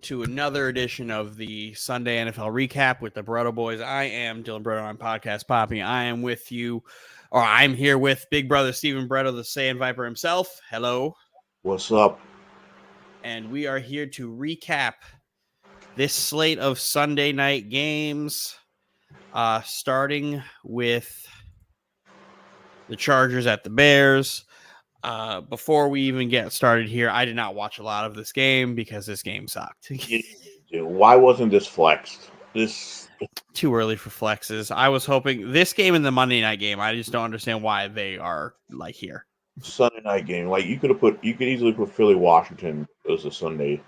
to another edition of the Sunday NFL Recap with the Barreto Boys. I am Dylan Barreto on Podcast Poppy. I am with you, or I'm here with Big Brother Stephen Barreto, the Saiyan Viper himself. Hello. What's up? And we are here to recap this slate of Sunday night games, starting with the Chargers at the Bears. Before we even get started here, I did not watch a lot of this game because this game sucked. Why wasn't this flexed? This Too early for flexes. I was hoping this game and the Monday night game, I just don't understand why they are like here. Sunday night game, like you could easily put Philly Washington as a Sunday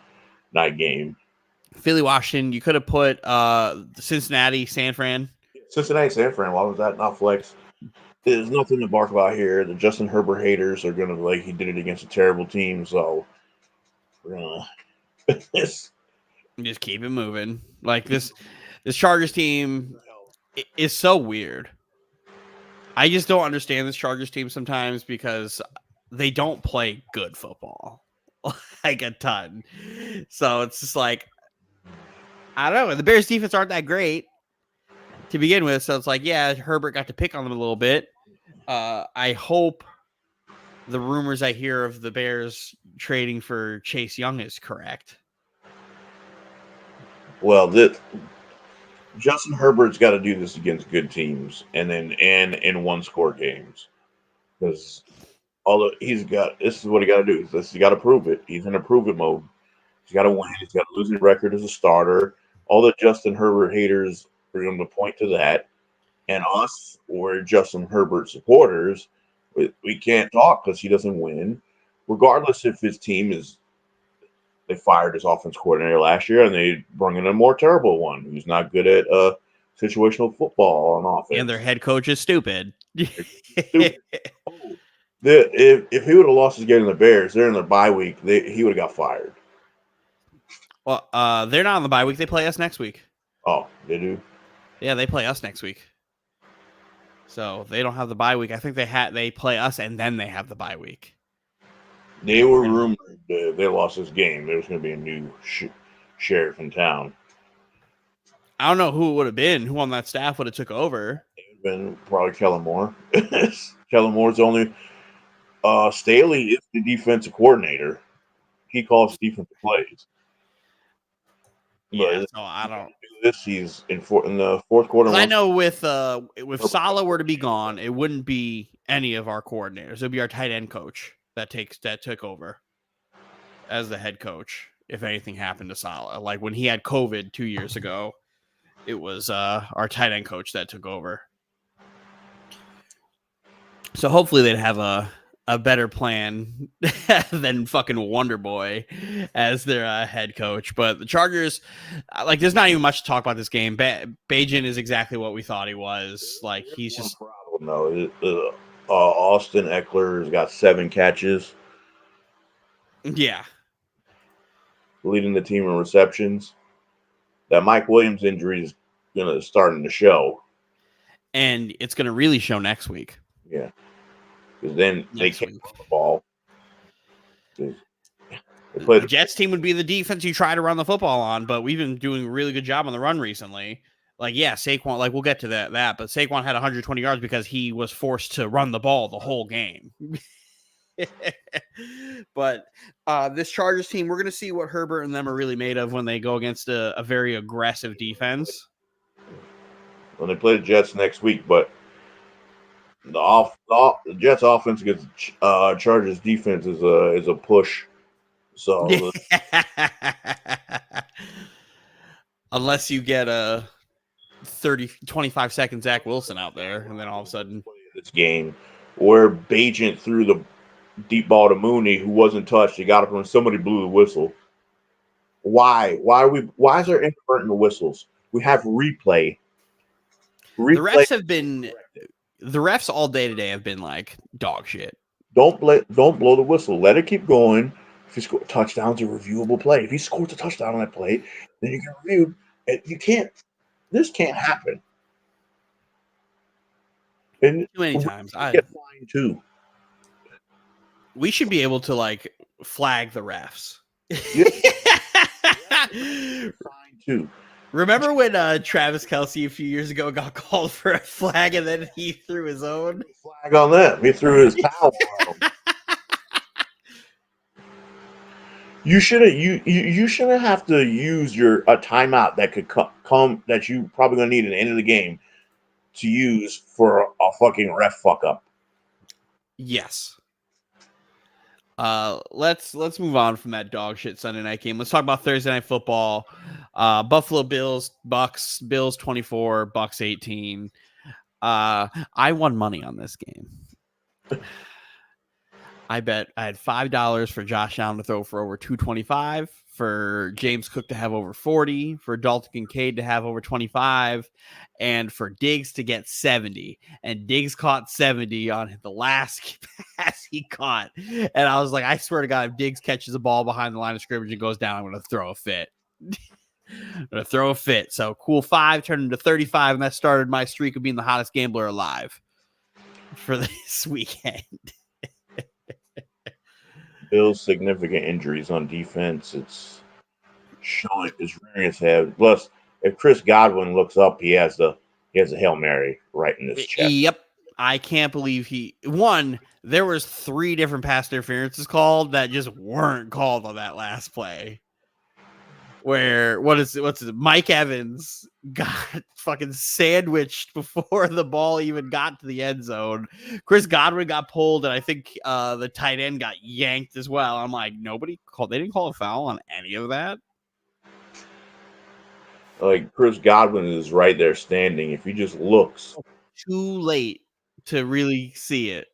night game. Philly Washington, you could have put Cincinnati San Fran. Cincinnati San Fran. Why was that not flexed? There's nothing to bark about here. The Justin Herbert haters are gonna like he did it against a terrible team, so we're gonna just keep it moving. Like this Chargers team is so weird. I just don't understand this Chargers team sometimes because they don't play good football like a ton. So it's just like, I don't know. The Bears defense aren't that great to begin with. So it's like, yeah, Herbert got to pick on them a little bit. I hope the rumors I hear of the Bears trading for Chase Young is correct. Well, Justin Herbert's got to do this against good teams and in one-score games because although this is what he got to do. He's got to prove it. He's in a prove it mode. He's got to win. He's got a losing record as a starter. All the Justin Herbert haters are going to point to that. And us, or Justin Herbert supporters, we can't talk because he doesn't win. Regardless if his team they fired his offense coordinator last year and they brought in a more terrible one who's not good at situational football on offense. And their head coach is stupid. If he would have lost his game in the Bears, they're in their bye week, he would have got fired. Well, they're not on the bye week. They play us next week. Oh, they do? Yeah, they play us next week. So they don't have the bye week. I think they play us and then they have the bye week. They were rumored that they lost this game. There was going to be a new sheriff in town. I don't know who it would have been. Who on that staff would have took over? It would have been probably Kellen Moore. Kellen Moore's only. Staley is the defensive coordinator. He calls defensive plays. Yeah, so I don't. He's in the fourth quarter. I know with Saleh were to be gone, it wouldn't be any of our coordinators. It would be our tight end coach that took over as the head coach. If anything happened to Saleh, like when he had COVID 2 years ago, it was our tight end coach that took over. So hopefully they'd have a better plan than fucking Wonder Boy as their head coach. But the Chargers, there's not even much to talk about this game. Bajan is exactly what we thought he was. Like, he's just... No, Austin Eckler's got 7 catches. Yeah. Leading the team in receptions. That Mike Williams injury is going to start in the show. And it's going to really show next week. Yeah. Because then they can't run the ball. The Jets team would be the defense you try to run the football on, but we've been doing a really good job on the run recently. Like, yeah, Saquon, we'll get to that, but Saquon had 120 yards because he was forced to run the ball the whole game. But this Chargers team, we're going to see what Herbert and them are really made of when they go against a very aggressive defense. When they play the Jets next week, but the Jets offense against Chargers defense is a push. So unless you get a 25 second Zach Wilson out there, and then all of a sudden this game where Bajent threw the deep ball to Mooney, who wasn't touched, he got up when somebody blew the whistle. Why is there inadvertent whistles? We have replay. The refs all day today have been like dog shit. Don't blow the whistle. Let it keep going. If you score touchdowns, a reviewable play. If he scores a touchdown on that play, then you can review. You can't. This can't happen. And too many times. I get fined too. We should be able to flag the refs. Yeah. Fine too. Remember when Travis Kelce a few years ago got called for a flag and then he threw his own flag on them? He threw his towel on them. You shouldn't. You shouldn't have to use a timeout that could come that you probably gonna need at the end of the game to use for a fucking ref fuck up. Yes. Let's move on from that dog shit Sunday night game. Let's talk about Thursday night football. Buffalo Bills, Bucks, Bills 24, Bucks 18. I won money on this game. I bet I had $5 for Josh Allen to throw for over 225, for James Cook to have over 40, for Dalton Kincaid to have over 25, and for Diggs to get 70. And Diggs caught 70 on the last pass he caught. And I was like, I swear to God, if Diggs catches a ball behind the line of scrimmage and goes down, I'm going to throw a fit. I'm going to throw a fit. So cool 5 turned into 35, and that started my streak of being the hottest gambler alive for this weekend. Bills significant injuries on defense. It's showing as rearing his head. Plus, if Chris Godwin looks up, he has a Hail Mary right in his chest. Yep. I can't believe there was 3 different pass interferences called that just weren't called on that last play. Where what's it? Mike Evans got fucking sandwiched before the ball even got to the end zone. Chris Godwin got pulled, and I think the tight end got yanked as well. I'm like, they didn't call a foul on any of that. Like Chris Godwin is right there standing. If he just looks, too late to really see it.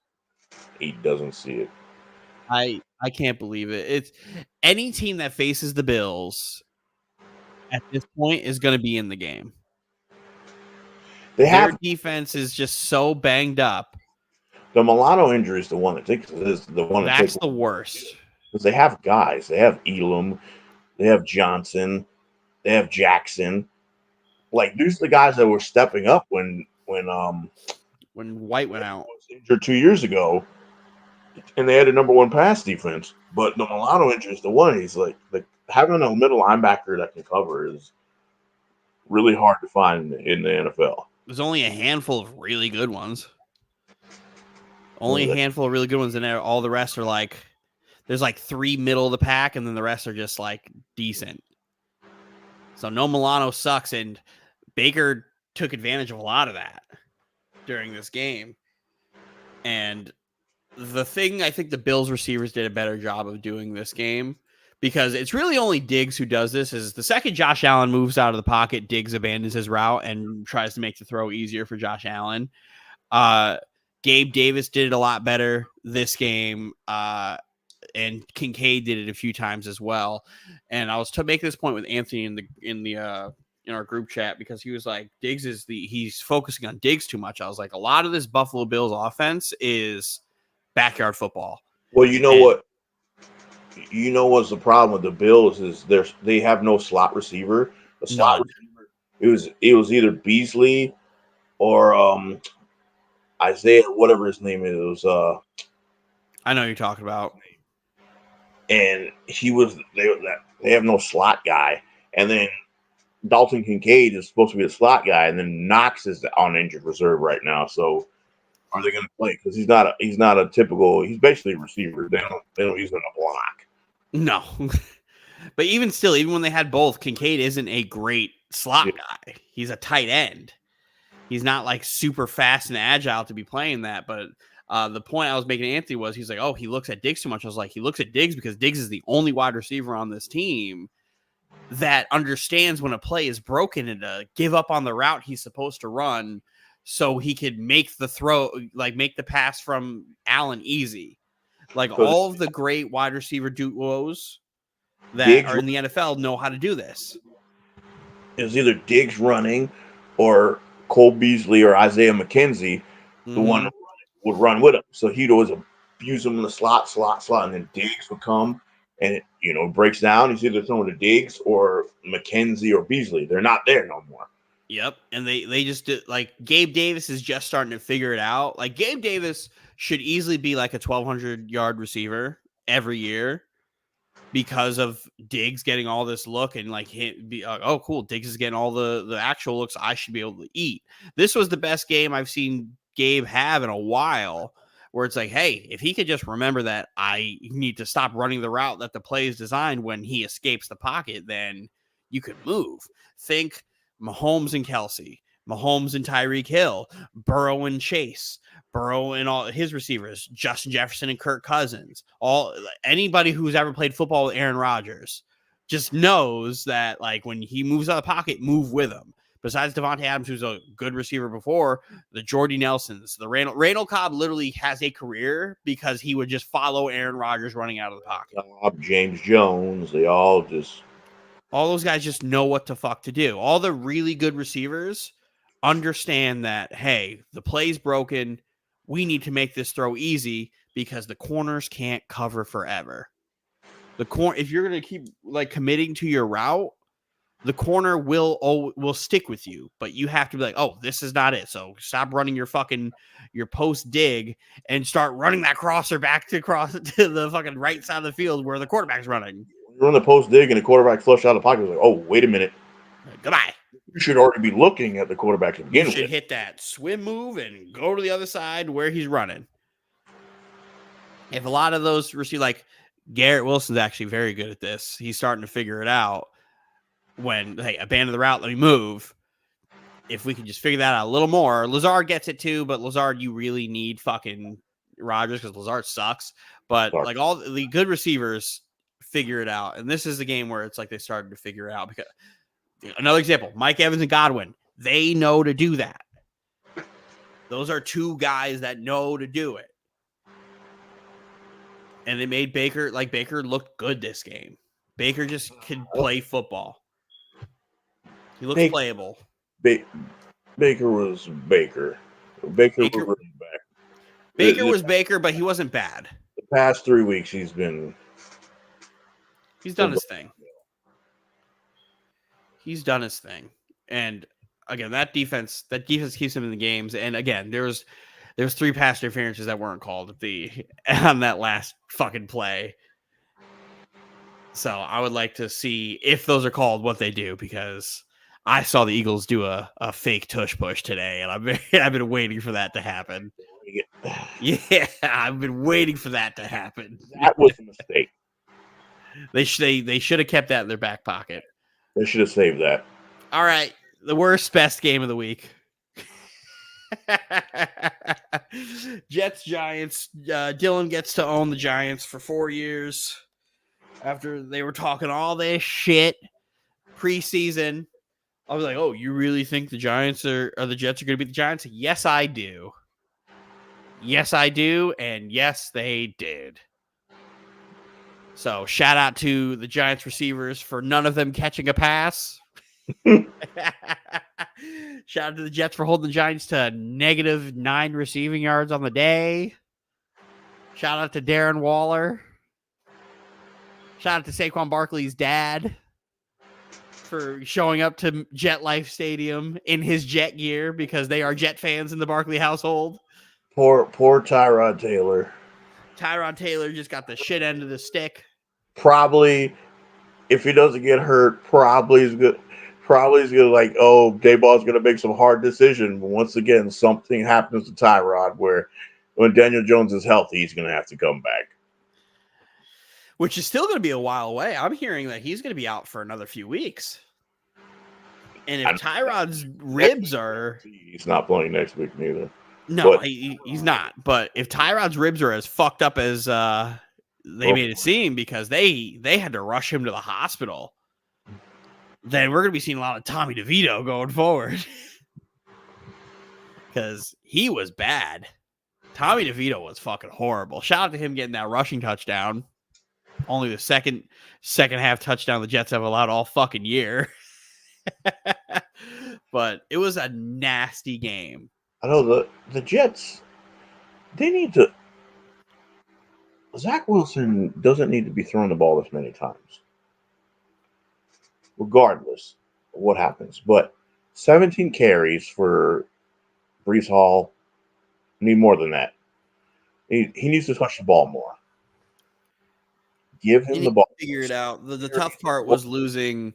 He doesn't see it. I can't believe it. It's any team that faces the Bills at this point is going to be in the game. Their defense is just so banged up. The Milano injury is the one that is the one that's the worst. Because they have guys. They have Elam, they have Johnson, they have Jackson. Like these are the guys that were stepping up when White went out. Was injured 2 years ago, and they had a number 1 pass defense. But the Milano injury is the one. He's like having a middle linebacker that can cover is really hard to find in the NFL. There's only a handful of really good ones. Only a handful of really good ones, and all the rest are like there's like 3 middle of the pack, and then the rest are just like decent. So no Milano sucks, and Baker took advantage of a lot of that during this game. And the thing I think the Bills receivers did a better job of doing this game, because it's really only Diggs who does this, is the second Josh Allen moves out of the pocket, Diggs abandons his route and tries to make the throw easier for Josh Allen. Gabe Davis did it a lot better this game, and Kincaid did it a few times as well. And I was to make this point with Anthony in our group chat, because he was like, he's focusing on Diggs too much. I was like, a lot of this Buffalo Bills offense is backyard football. Well, what's the problem with the Bills is they have no slot receiver. The slot receiver, it was either Beasley or Isaiah, whatever his name is. It was I know you're talking about. And they have no slot guy. And then Dalton Kincaid is supposed to be the slot guy, and then Knox is on injured reserve right now. So are they going to play? Because he's not a typical. He's basically a receiver. They don't use him to block. No, but even still, even when they had both, Kincaid isn't a great slot guy. He's a tight end. He's not like super fast and agile to be playing that. But the point I was making to Anthony was, he's like, oh, he looks at Diggs too much. I was like, he looks at Diggs because Diggs is the only wide receiver on this team that understands when a play is broken and to give up on the route he's supposed to run so he could make the throw, like make the pass from Allen easy. Like all of the great wide receiver duos that Diggs are in the NFL know how to do this. It was either Diggs running or Cole Beasley or Isaiah McKenzie, the one would run with him. So he'd always abuse him in the slot, and then Diggs would come and it breaks down. He's either throwing to Diggs or McKenzie or Beasley. They're not there no more. Yep. And they just did, like, Gabe Davis is just starting to figure it out. Like, Gabe Davis should easily be like a 1,200-yard receiver every year. because of Diggs getting all this look and like oh cool, Diggs is getting all the actual looks. I should be able to eat. This was the best game I've seen Gabe have in a while, where it's like, hey, if he could just remember that I need to stop running the route that the play is designed when he escapes the pocket, then you could move. Think Mahomes and Kelsey, Mahomes and Tyreek Hill, Burrow and Chase, Burrow and all his receivers, Justin Jefferson and Kirk Cousins, anybody who's ever played football with Aaron Rodgers just knows that like when he moves out of the pocket, move with him. Besides Devontae Adams, who's a good receiver before, the Jordy Nelsons, the Randall Cobb literally has a career because he would just follow Aaron Rodgers running out of the pocket. James Jones, all those guys just know what the fuck to do. All the really good receivers understand that, hey, the play's broken. We need to make this throw easy because the corners can't cover forever. If you're going to keep like committing to your route, the corner will stick with you, but you have to be like, oh, this is not it. So stop running your post dig and start running that crosser back to the fucking right side of the field where the quarterback's running. You're on the post dig and the quarterback flush out of the pocket. Like, oh, wait a minute. Goodbye. You should already be looking at the quarterback to begin with. You should hit that swim move and go to the other side where he's running. If a lot of those receive, like Garrett Wilson's actually very good at this. He's starting to figure it out. When, hey, abandon the route, let me move. If we can just figure that out a little more. Lazard gets it too, but Lazard, you really need fucking Rodgers because Lazard sucks. But like all the good receivers figure it out. And this is the game where it's like they started to figure it out. Because another example, Mike Evans and Godwin, they know to do that. Those are two guys that know to do it. And they made Baker looked good this game. Baker just could play football. He looks playable. Baker was Baker. Baker was really bad. Baker was Baker, but he wasn't bad. The past 3 weeks, he's done his thing. He's done his thing. And again, that defense keeps him in the games. And again, there's 3 pass interferences that weren't called on that last fucking play. So I would like to see if those are called, what they do, because I saw the Eagles do a fake tush push today, and I've been waiting for that to happen. Yeah, I've been waiting for that to happen. That was a mistake. They should have kept that in their back pocket. They should have saved that. All right, the best game of the week. Jets Giants. Dylan gets to own the Giants for 4 years after they were talking all this shit preseason. I was like, oh, you really think the Giants or the Jets are going to beat the Giants? Yes, I do. Yes, I do. And yes, they did. So shout out to the Giants receivers for none of them catching a pass. Shout out to the Jets for holding the Giants to -9 receiving yards on the day. Shout out to Darren Waller. Shout out to Saquon Barkley's dad for showing up to Jet Life Stadium in his Jet gear because they are Jet fans in the Barkley household. Poor Tyrod Taylor. Tyrod Taylor just got the shit end of the stick. Probably, if he doesn't get hurt, probably is good. Probably is going to like, oh, Dayball's going to make some hard decision. But once again, something happens to Tyrod where when Daniel Jones is healthy, he's going to have to come back. Which is still going to be a while away. I'm hearing that he's going to be out for another few weeks. And if Tyrod's ribs are... He's not playing next week neither. No, he's not. But if Tyrod's ribs are as fucked up as they made it seem because they had to rush him to the hospital, then we're going to be seeing a lot of Tommy DeVito going forward. Because he was bad. Tommy DeVito was fucking horrible. Shout out to him getting that rushing touchdown. Only the second half touchdown the Jets have allowed all fucking year. But it was a nasty game. I know the Jets, they need to... Zach Wilson doesn't need to be throwing the ball this many times. Regardless of what happens. But 17 carries for Breece Hall. Need more than that. He needs to touch the ball more. Give him the ball. figure it out. The tough part was losing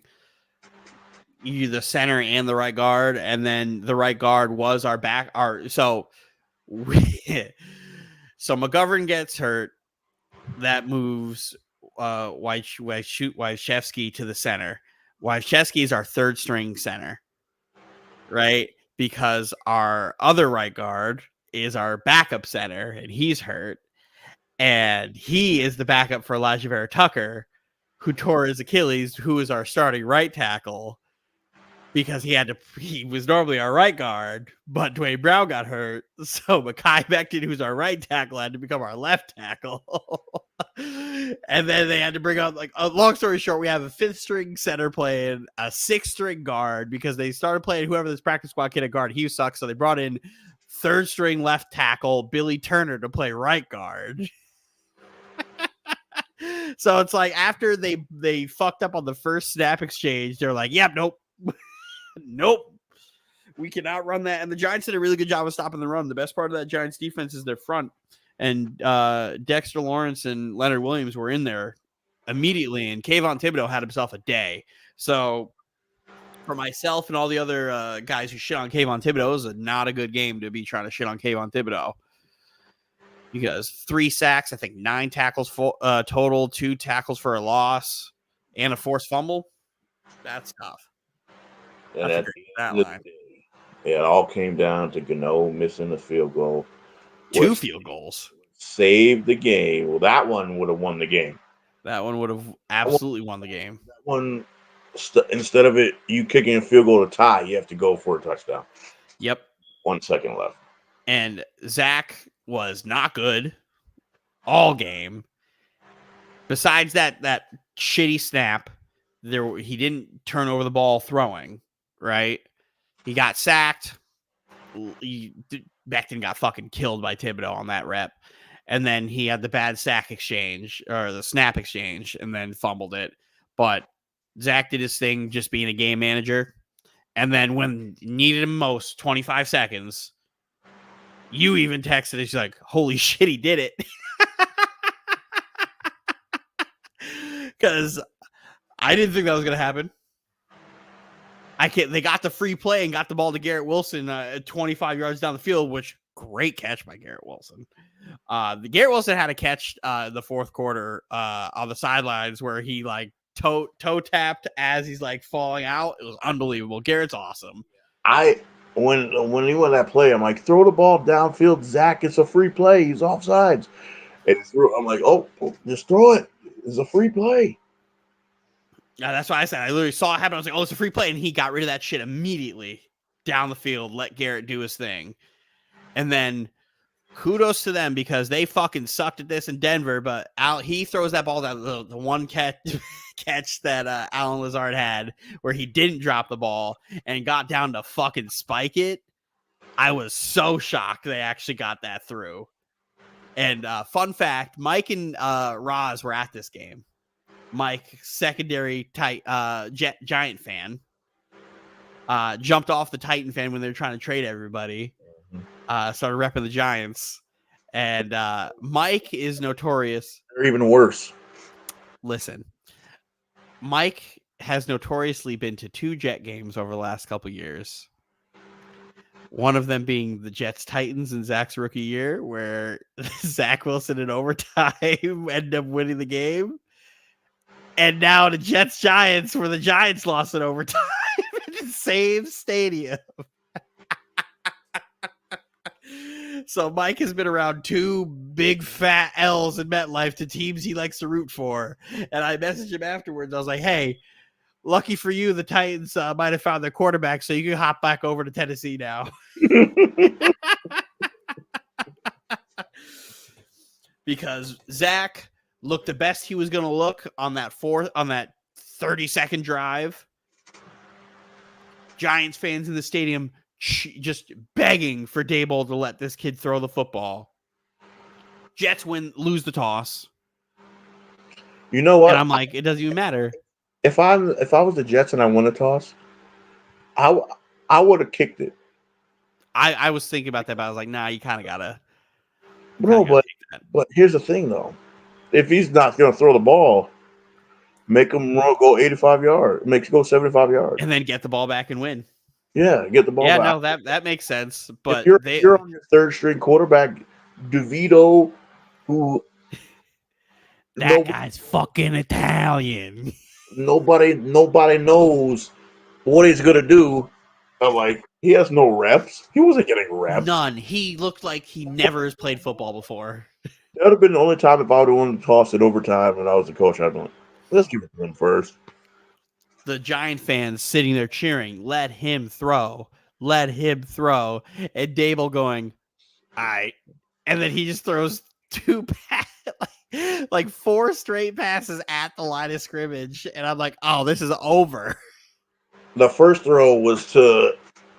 you the center and the right guard, and then the right guard was our back. So McGovern gets hurt. That moves Wyshevsky to the center. Wyshevsky is our third string center, right? Because our other right guard is our backup center, and he's hurt. And he is the backup for Elijah Vera Tucker, who tore his Achilles, who is our starting right tackle, because he was normally our right guard, but Dwayne Brown got hurt. So Mekhi Becton, who's our right tackle, had to become our left tackle. And then they had to bring on, like, long story short, we have a 5th string center playing, a 6th string guard, because they started playing whoever this practice squad kid at guard. He sucks. So they brought in 3rd string left tackle Billy Turner to play right guard. So it's like after they fucked up on the first snap exchange, they're like, yep, nope. Nope. We cannot run that. And the Giants did a really good job of stopping the run. The best part of that Giants defense is their front. And Dexter Lawrence and Leonard Williams were in there immediately. And Kayvon Thibodeau had himself a day. So for myself and all the other guys who shit on Kayvon Thibodeau, it was not a good game to be trying to shit on Kayvon Thibodeau. Because 3 sacks, I think 9 tackles total, 2 tackles for a loss, and a forced fumble. That's tough. And at the end of the day, it all came down to Gano missing the field goal. 2 field goals. Saved the game. Well, that one would have won the game. That one would have absolutely won the game. That one, instead of you kicking a field goal to tie, you have to go for a touchdown. Yep. 1 second left. And Zach was not good all game. Besides that shitty snap, he didn't turn over the ball throwing, right? He got sacked. Becton got fucking killed by Thibodeau on that rep. And then he had the bad sack exchange, or the snap exchange, and then fumbled it. But Zach did his thing just being a game manager. And then when needed him most, 25 seconds, you even texted, he's like, holy shit, he did it. Because I didn't think that was going to happen. They got the free play and got the ball to Garrett Wilson 25 yards down the field, which great catch by Garrett Wilson. Garrett Wilson had a catch the 4th quarter on the sidelines where he like toe tapped as he's like falling out. It was unbelievable. Garrett's awesome. When he went that play, I'm like, throw the ball downfield, Zach. It's a free play. He's offsides. And I'm like, oh, just throw it. It's a free play. Yeah, that's what I said. I literally saw it happen. I was like, oh, it's a free play. And he got rid of that shit immediately down the field, let Garrett do his thing. And then kudos to them because they fucking sucked at this in Denver. But he throws that ball down, the one catch that Alan Lazard had where he didn't drop the ball and got down to fucking spike it. I was so shocked they actually got that through. And fun fact, Mike and Roz were at this game. Mike, secondary Giant fan, jumped off the Titan fan when they were trying to trade everybody. Started repping the Giants. And Mike is notorious. They're even worse. Listen, Mike has notoriously been to 2 Jet games over the last couple years. One of them being the Jets Titans in Zach's rookie year, where Zach Wilson in overtime ended up winning the game. And now the Jets Giants, where the Giants lost in overtime in the same stadium. So Mike has been around 2 big fat L's in MetLife to teams he likes to root for. And I messaged him afterwards. I was like, hey, lucky for you, the Titans might have found their quarterback, so you can hop back over to Tennessee now. Because Zach looked the best he was going to look on that 30-second drive. Giants fans in the stadium just begging for Daboll to let this kid throw the football. Jets lose the toss. You know what? And I'm like, it doesn't even matter. If I was the Jets and I won a toss, I would have kicked it. I was thinking about that, but I was like, nah, you kind of gotta. No, but here's the thing though. If he's not going to throw the ball, make them go 85 yards, go 75 yards. And then get the ball back and win. Yeah, get the ball Yeah, back. no, that makes sense. But If you're on your third string quarterback, DeVito, who that guy's fucking Italian. nobody knows what he's gonna do. I'm like, he has no reps. He wasn't getting reps. None. He looked like he never has played football before. That would have been the only time if I would have wanted to toss it overtime and I was the coach. I'd be like, let's give it to him first. The Giant fans sitting there cheering, let him throw. Let him throw. And Dable going, all right. And then he just throws two like 4 straight passes at the line of scrimmage. And I'm like, oh, this is over. The first throw was to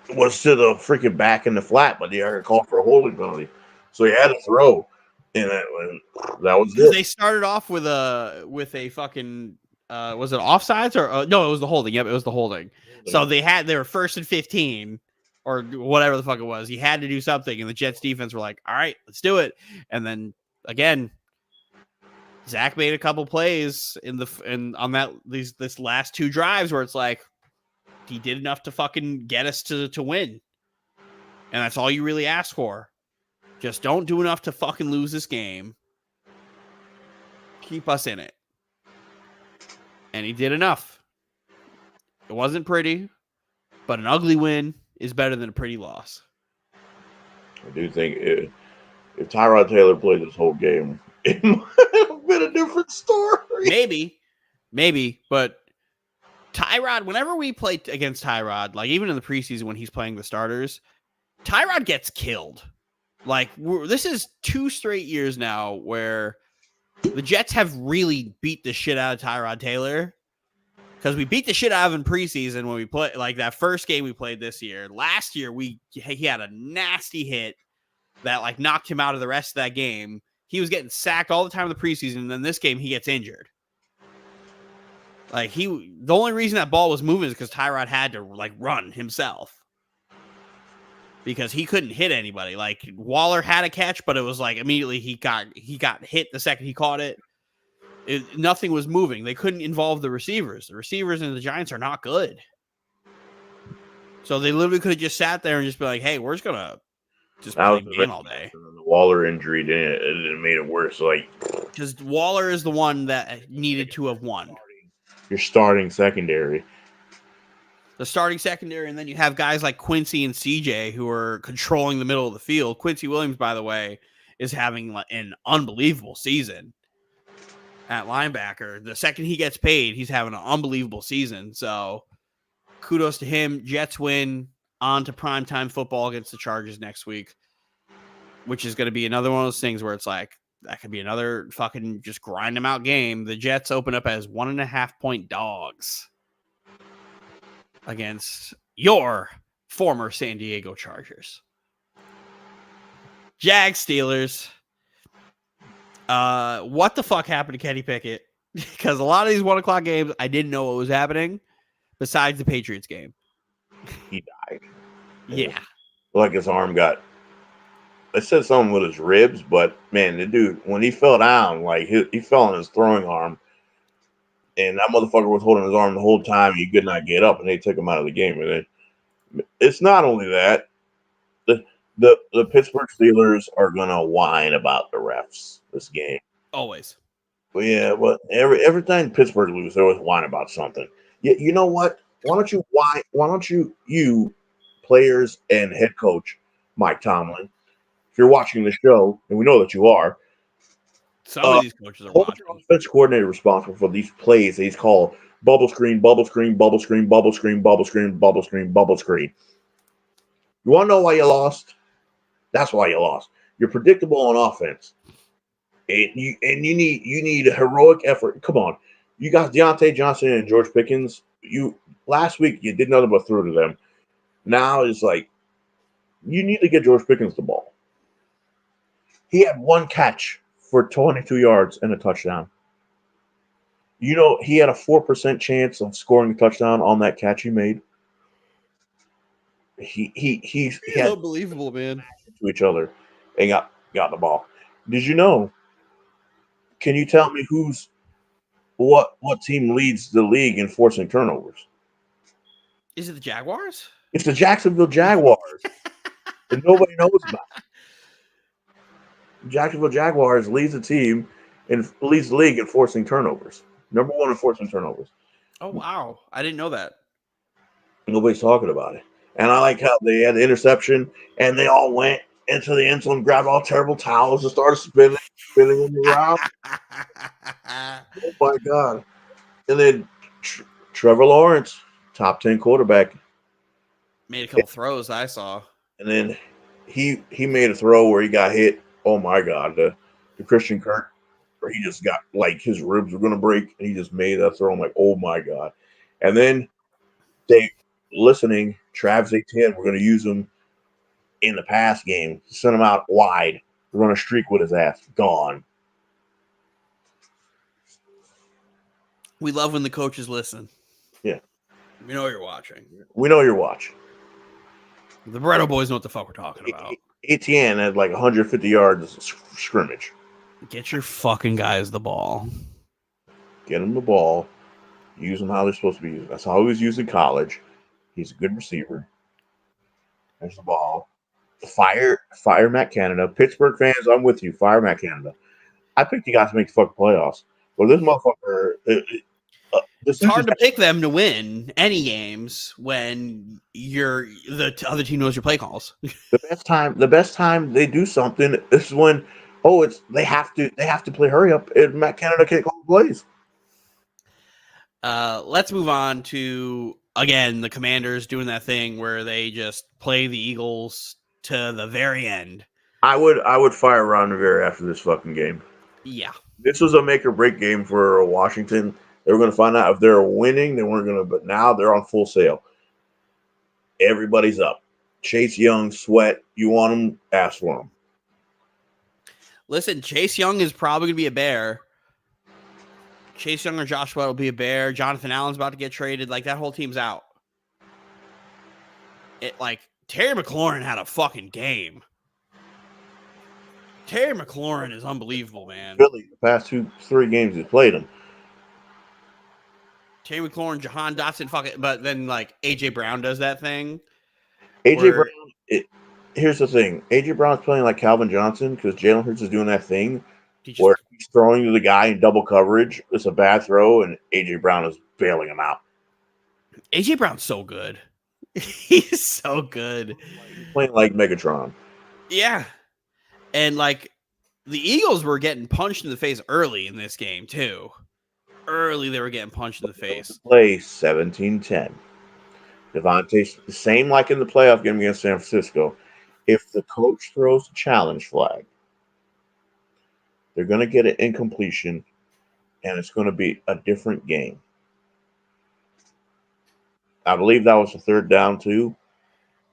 the freaking back in the flat, but they already called for a holding penalty. So he had to throw. And that was it. They started off with a fucking was it offsides or no, it was the holding. Yep, it was the holding. So they were 1st and 15 or whatever the fuck it was. He had to do something, and the Jets defense were like, all right, let's do it. And then again, Zach made a couple plays on this last 2 drives where it's like he did enough to fucking get us to win. And that's all you really ask for. Just don't do enough to fucking lose this game. Keep us in it. And he did enough. It wasn't pretty, but an ugly win is better than a pretty loss. I do think if Tyrod Taylor played this whole game, it might have been a different story. Maybe, but Tyrod, whenever we play against Tyrod, like even in the preseason when he's playing the starters, Tyrod gets killed. Like this is 2 straight years now where the Jets have really beat the shit out of Tyrod Taylor, because we beat the shit out of him preseason when we played, like that first game we played this year. Last year, he had a nasty hit that like knocked him out of the rest of that game. He was getting sacked all the time in the preseason, and then this game he gets injured. Like the only reason that ball was moving is because Tyrod had to like run himself, because he couldn't hit anybody. Like Waller had a catch, but it was like immediately he got hit the second he caught it. Nothing was moving. They couldn't involve the receivers. The receivers in the Giants are not good. So they literally could have just sat there and just be like, hey, we're just going to just play the game all day. And then the Waller injury it made it worse. Like, because Waller is the one that needed to have won. Your starting secondary. The starting secondary, and then you have guys like Quincy and CJ who are controlling the middle of the field. Quincy Williams, by the way, is having an unbelievable season at linebacker. The second he gets paid, he's having an unbelievable season. So kudos to him. Jets win, on to primetime football against the Chargers next week, which is going to be another one of those things where it's like, that could be another fucking just grind them out game. The Jets open up as 1.5-point dogs against your former San Diego Chargers. Jags Steelers. What the fuck happened to Kenny Pickett? Because a lot of these 1:00 games, I didn't know what was happening besides the Patriots game. He died. Yeah. Like his arm got, I said something with his ribs, but man, the dude, when he fell down, like he fell on his throwing arm, and that motherfucker was holding his arm the whole time. He could not get up, and they took him out of the game. And it's not only that, the Pittsburgh Steelers are gonna whine about the refs this game. Always. But yeah, but every time Pittsburgh loses, they always whine about something. You know what? Why don't you players and head coach Mike Tomlin, if you're watching the show, and we know that you are, some of these coaches are watching. Your offense coordinator responsible for these plays that he's called bubble screen, bubble screen, bubble screen, bubble screen, bubble screen, bubble screen, bubble screen. You want to know why you lost? That's why you lost. You're predictable on offense, and you need a heroic effort. Come on, you got Deontay Johnson and George Pickens. You last week you did nothing but throw to them. Now it's like you need to get George Pickens the ball. He had 1 catch for 22 yards and a touchdown. You know, he had a 4% chance of scoring a touchdown on that catch he made. He had unbelievable, man. To each other and got the ball. Did you know? Can you tell me what team leads the league in forcing turnovers? Is it the Jaguars? It's the Jacksonville Jaguars, and nobody knows about it. Jacksonville Jaguars leads the team and leads the league in forcing turnovers. Number one in forcing turnovers. Oh wow, I didn't know that. Nobody's talking about it. And I like how they had the interception, and they all went into the end zone, grabbed all terrible towels, and started spinning them around. Oh my god! And then Trevor Lawrence, top 10 quarterback, Made a couple throws I saw. and then he made a throw where he got hit. Oh my god, the Christian Kirk, where he just got like his ribs were gonna break, and he just made that throw. I'm like, oh my god! And then they listening, Travis Etienne, we're gonna use him in the pass game, send him out wide, run a streak with his ass. Gone. We love when the coaches listen. Yeah. We know you're watching. We know you're watching. The Barreto Boys know what the fuck we're talking about. Etienne had like 150 yards scrimmage. Get your fucking guys the ball. Get him the ball. Use them how they're supposed to be used. That's how he was used in college. He's a good receiver. There's the ball. Fire Matt Canada. Pittsburgh fans, I'm with you. Fire Matt Canada. I picked you guys to make the fucking playoffs. But this motherfucker, it's hard to pick them to win any games when the other team knows your play calls. the best time they do something is when they have to play hurry up and Matt Canada can't call plays. Let's move on to again the Commanders doing that thing where they just play the Eagles to the very end. I would fire Ron Rivera after this fucking game. Yeah. This was a make or break game for Washington. They were going to find out if they were winning. They weren't going to, but now they're on full sail. Everybody's up. Chase Young, Sweat. You want them? Ask for them. Listen, Chase Young is probably going to be a Bear. Chase Young or Josh Sweat will be a Bear. Jonathan Allen's about to get traded. Like, that whole team's out. Terry McLaurin had a fucking game. Terry McLaurin is unbelievable, man. Philly, the past 2-3 games he's played him. Terry McLaurin, Jahan Dotson, fuck it. But then, A.J. Brown does that thing. A.J. Brown, here's the thing. A.J. Brown's playing like Calvin Johnson because Jalen Hurts is doing that thing where he's throwing to the guy in double coverage. It's a bad throw, and A.J. Brown is bailing him out. A.J. Brown's so good. He's so good. He's playing like Megatron. Yeah. And, the Eagles were getting punched in the face early in this game, too. Early, they were getting punched in the face. Play 17-10. Devontae, same like in the playoff game against San Francisco. If the coach throws the challenge flag, they're going to get an incompletion, and it's going to be a different game. I believe that was the third down, too.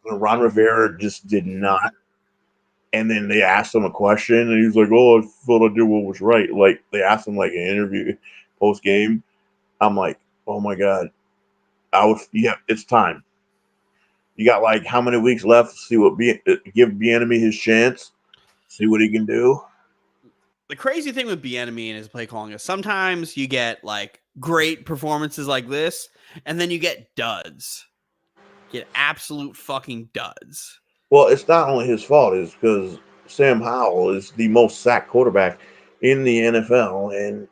Ron Rivera just did not. And then they asked him a question, and he was like, "Oh, I thought I did what was right." Like, they asked him, an interview post-game. I'm like, oh, my God. It's time. You got, how many weeks left to see give Bieniemy his chance, see what he can do? The crazy thing with Bieniemy and his play calling is sometimes you get, great performances like this, and then you get duds. Get absolute fucking duds. Well, it's not only his fault. It's because Sam Howell is the most sacked quarterback in the NFL, and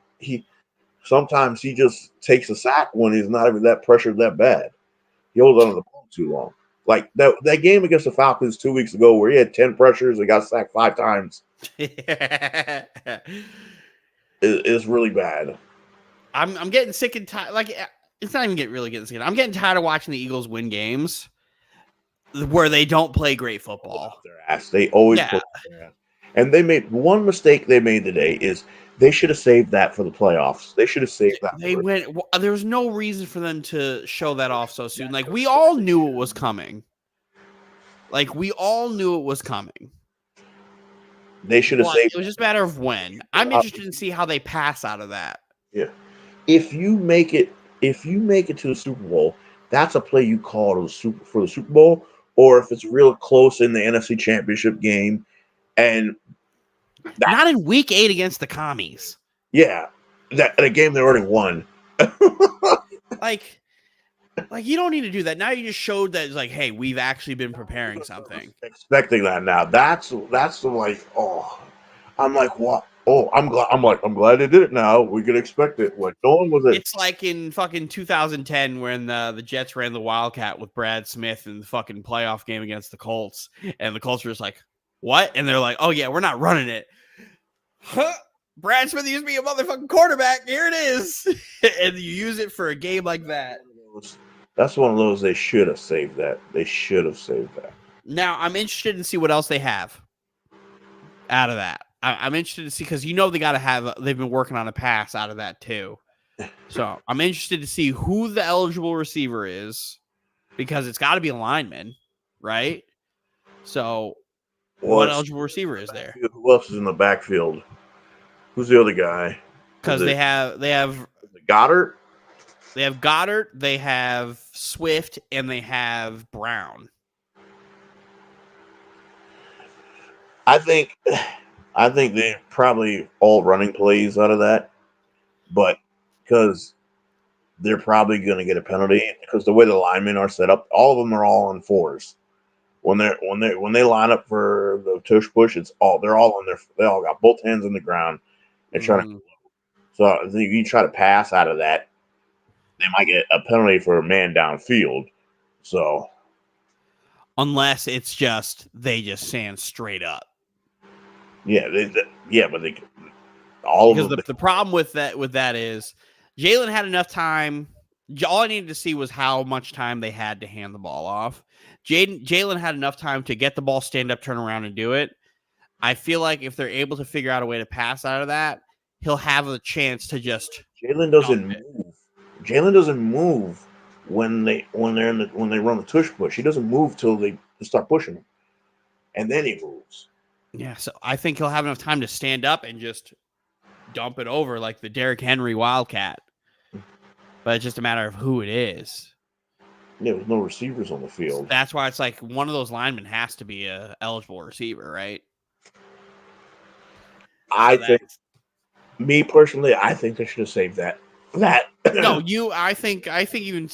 sometimes he just takes a sack when he's not even that pressured that bad. He holds on to the ball too long. Like that game against the Falcons 2 weeks ago where he had 10 pressures and got sacked 5 times. It's really bad. I'm getting sick and tired. It's not even really getting sick. I'm getting tired of watching the Eagles win games where they don't play great football. Their ass. They always play their ass. And they made one mistake they made today is they should have saved that for the playoffs. They should have saved that. There was no reason for them to show that off so soon. We all knew it was coming. They should have saved. It was just a matter of when. I'm interested to see how they pass out of that. Yeah. If you make it to the Super Bowl, that's a play you call for the Super Bowl, or if it's real close in the NFC Championship game, and not in Week 8 against the Commies. Yeah, that in a game they already won. Like you don't need to do that. Now you just showed that it's like, hey, we've actually been preparing something. Expecting that now. That's the like. Oh, I'm like what? Oh, I'm glad they did it now. We could expect it. Like no one was it. It's like in fucking 2010 when the Jets ran the Wildcat with Brad Smith in the fucking playoff game against the Colts, and the Colts were just like, "What?" And they're like, "Oh yeah, we're not running it." Huh? Brad Smith used to be a motherfucking quarterback. Here it is, and you use it for a game like that. That's one of those they should have saved that. They should have saved that. Now I'm interested to see what else they have out of that. I'm interested to see because they got to have. They've been working on a pass out of that too. So I'm interested to see who the eligible receiver is because it's got to be a lineman, right? So what eligible receiver is there? Who else is in the backfield? Who's the other guy? Because they have Goddard. They have Goddard, they have Swift, and they have Brown. I think they probably all running plays out of that, but because they're probably going to get a penalty because the way the linemen are set up, all of them are all on fours. When they line up for the tush push, they're all on they all got both hands on the ground and trying to. So I think if you try to pass out of that, they might get a penalty for a man downfield. So unless it's just they just stand straight up. Yeah, but they all because of them. The problem with that is Jalen had enough time. All I needed to see was how much time they had to hand the ball off. Jalen had enough time to get the ball, stand up, turn around, and do it. I feel like if they're able to figure out a way to pass out of that, he'll have a chance to just. Jalen doesn't move. Jalen doesn't move when they run the tush push. He doesn't move till they start pushing him, and then he moves. Yeah, so I think he'll have enough time to stand up and just dump it over like the Derrick Henry Wildcat. But it's just a matter of who it is. Yeah, there's no receivers on the field. That's why it's like one of those linemen has to be a eligible receiver, right? I think, me personally, I think they should have saved that. No, I think even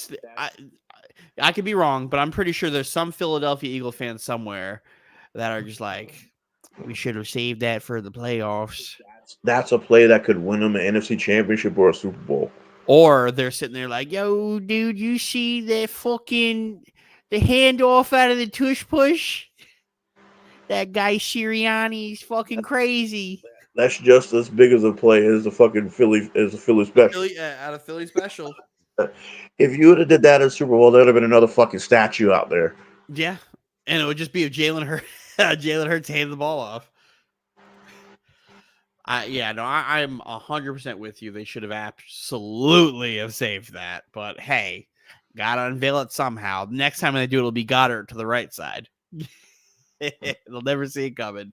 I could be wrong, but I'm pretty sure there's some Philadelphia Eagle fans somewhere that are just like, we should have saved that for the playoffs. That's a play that could win them an NFC Championship or a Super Bowl. Or they're sitting there like, yo, dude, you see that fucking the handoff out of the tush push? That guy Sirianni's fucking crazy. That's just as big as a play as the fucking Philly special. Out of Philly special. If you would have did that at Super Bowl, there'd have been another fucking statue out there. Yeah, and it would just be if Jalen Hurts handed the ball off. I'm 100% with you. They should have absolutely have saved that. But hey, gotta unveil it somehow. Next time they do, it'll be Goddard to the right side. They'll never see it coming.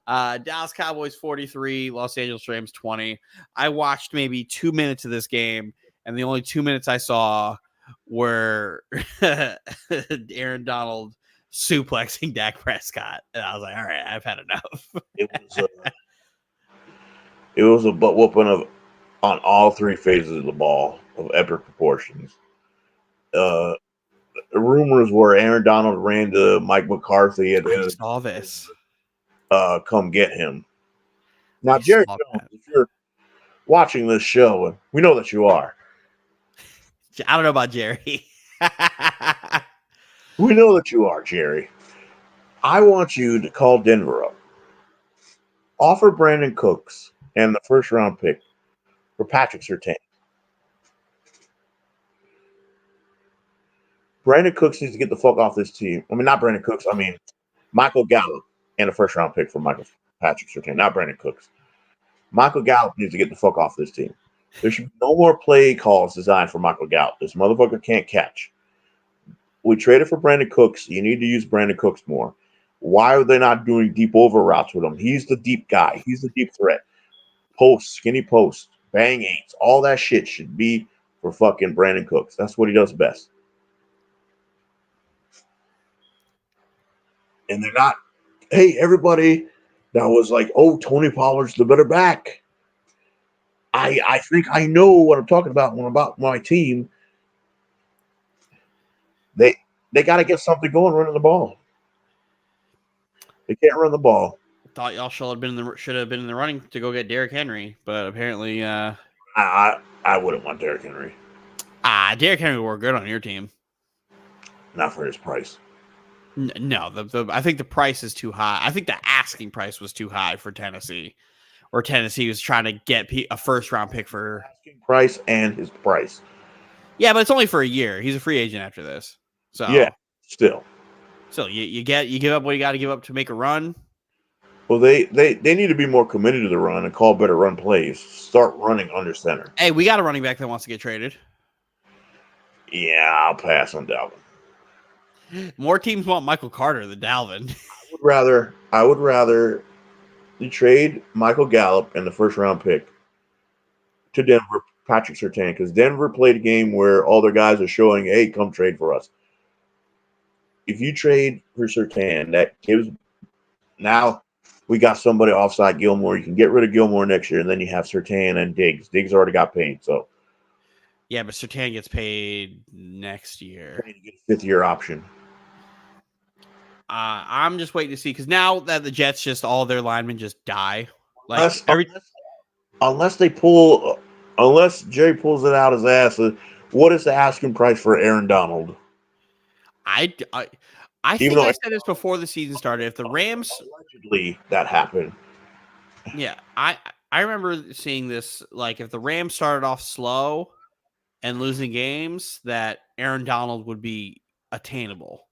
Dallas Cowboys 43, Los Angeles Rams 20. I watched maybe 2 minutes of this game, and the only 2 minutes I saw were Aaron Donald suplexing Dak Prescott. And I was like, all right, I've had enough. It was a butt whooping on all three phases of the ball of epic proportions. The rumors were Aaron Donald ran to Mike McCarthy and I saw this. Come get him. Now, Jerry Jones, if you're watching this show, and we know that you are. I don't know about Jerry. We know that you are, Jerry. I want you to call Denver up. Offer Brandon Cooks and the first round pick for Patrick Surtain. Brandon Cooks needs to get the fuck off this team. I mean, not Brandon Cooks. I mean, Michael Gallup and a first round pick for Patrick Surtain, not Brandon Cooks. Michael Gallup needs to get the fuck off this team. There should be no more play calls designed for Michael Gallup. This motherfucker can't catch. We traded for Brandon Cooks. You need to use Brandon Cooks more. Why are they not doing deep over routes with him? He's the deep guy. He's the deep threat. Post, skinny post, bang eights, all that shit should be for fucking Brandon Cooks. That's what he does best. And they're not, hey, everybody that was like, oh, Tony Pollard's the better back. I think I know what I'm talking about when about my team. They they got to get something going running the ball. They can't run the ball. Thought y'all should have been in the running to go get Derrick Henry, but apparently, I wouldn't want Derrick Henry. Derrick Henry will work good on your team. Not for his price. No, I think the price is too high. I think the asking price was too high for Tennessee, or Tennessee was trying to get a first round pick for Asking price and his price. Yeah, but it's only for a year. He's a free agent after this, so Yeah, still. You give up what you got to give up to make a run. Well, they need to be more committed to the run and call better run plays. Start running under center. Hey, we got a running back that wants to get traded. Yeah, I'll pass on Dalvin. More teams want Michael Carter than Dalvin. I would rather you trade Michael Gallup and the first round pick to Denver, Patrick Surtain, because Denver played a game where all their guys are showing, hey, come trade for us. If you trade for Surtain, that gives now we got somebody offside Gilmore. You can get rid of Gilmore next year, and then you have Surtain and Diggs. Diggs already got paid, so yeah, but Surtain gets paid next year. You get a 5th-year option. I'm just waiting to see because now that the Jets just all their linemen just die. Like unless Jerry pulls it out his ass, what is the asking price for Aaron Donald? I think I said this before the season started. If the Rams allegedly that happened, yeah, I remember seeing this. Like if the Rams started off slow and losing games, that Aaron Donald would be attainable.